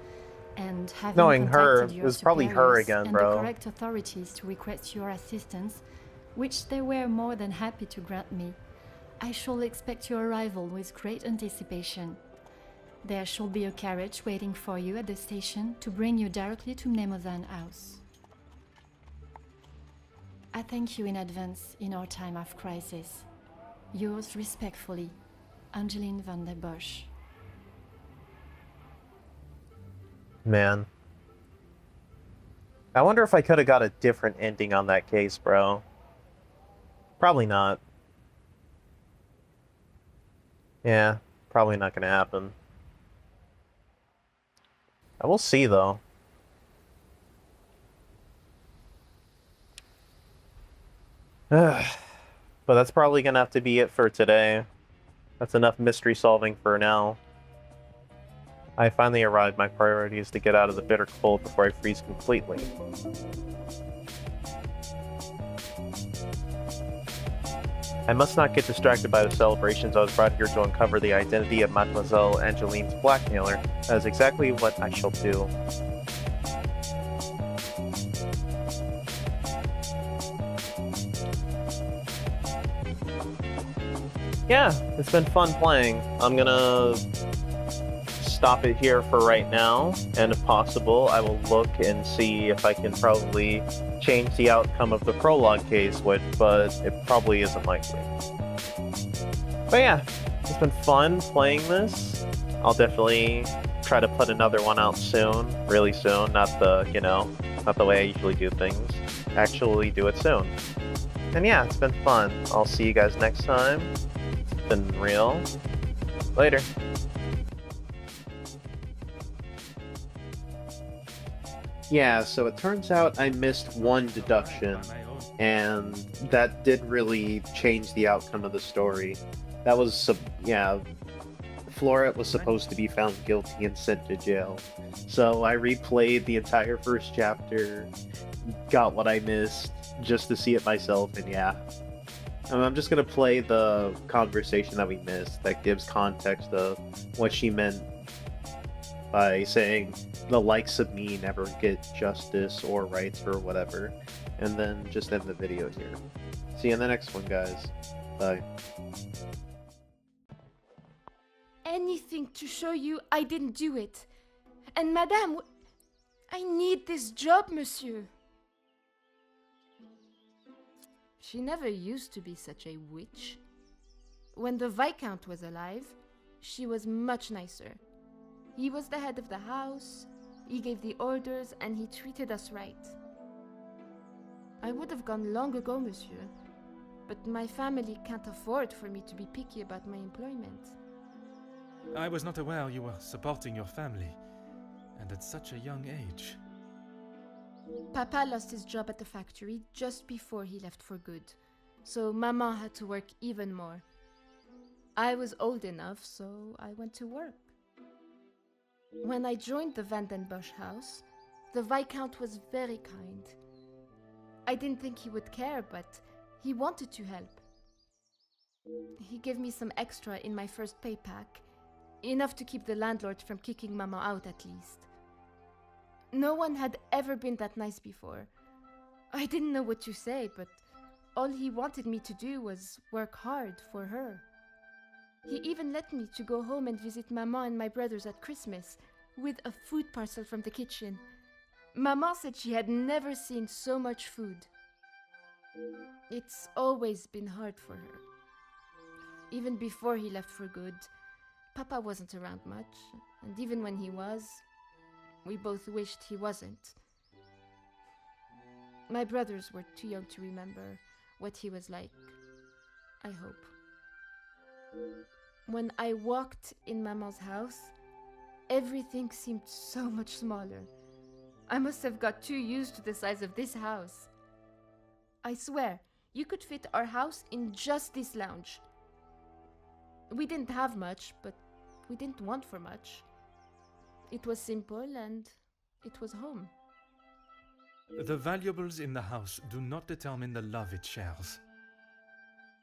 and having Knowing her, contacted it your was probably her superiors again, and bro. the correct authorities to request your assistance, which they were more than happy to grant me, I shall expect your arrival with great anticipation. There shall be a carriage waiting for you at the station to bring you directly to Mnemosyne House. I thank you in advance in our time of crisis. Yours respectfully, Angeline van der Bosch. Man. I wonder if I could have got a different ending on that case, bro. Probably not. Yeah, probably not gonna happen. I will see, though. But that's probably gonna have to be it for today. That's enough mystery solving for now. I finally arrived. My priority is to get out of the bitter cold before I freeze completely. I must not get distracted by the celebrations. I was brought here to uncover the identity of Mademoiselle Angeline's blackmailer. That is exactly what I shall do. Yeah, it's been fun playing. I'm gonna stop it here for right now, and if possible, I will look and see if I can probably change the outcome of the prologue case, but it probably isn't likely. But yeah, it's been fun playing this. I'll definitely try to put another one out soon, really soon, not the way I usually do things. Actually do it soon. And yeah, it's been fun. I'll see you guys next time. It's been real. Later. Yeah, so it turns out I missed one deduction, and that did really change the outcome of the story. That was, Floret was supposed to be found guilty and sent to jail. So I replayed the entire first chapter, got what I missed, just to see it myself, and yeah. I'm just gonna play the conversation that we missed that gives context of what she meant by saying the likes of me never get justice or rights or whatever, and then just end the video here. See you in the next one, guys. Bye. Anything to show you I didn't do it. And Madame, I need this job, monsieur. She never used to be such a witch. When the Viscount was alive, she was much nicer. He was the head of the house, he gave the orders, and he treated us right. I would have gone long ago, monsieur, but my family can't afford for me to be picky about my employment. I was not aware you were supporting your family, and at such a young age. Papa lost his job at the factory just before he left for good, so Maman had to work even more. I was old enough, so I went to work. When I joined the Van den Bosch house, the Viscount was very kind. I didn't think he would care, but he wanted to help. He gave me some extra in my first pay pack, enough to keep the landlord from kicking Mama out at least. No one had ever been that nice before. I didn't know what to say, but all he wanted me to do was work hard for her. He even let me to go home and visit Mama and my brothers at Christmas, with a food parcel from the kitchen. Mama said she had never seen so much food. It's always been hard for her. Even before he left for good, Papa wasn't around much, and even when he was, we both wished he wasn't. My brothers were too young to remember what he was like, I hope. When I walked in Maman's house, everything seemed so much smaller. I must have got too used to the size of this house. I swear, you could fit our house in just this lounge. We didn't have much, but we didn't want for much. It was simple and it was home. The valuables in the house do not determine the love it shares.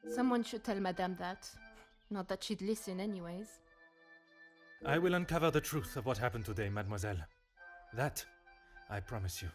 Someone should tell Madame that. Not that she'd listen anyways. I will uncover the truth of what happened today, mademoiselle. That, I promise you.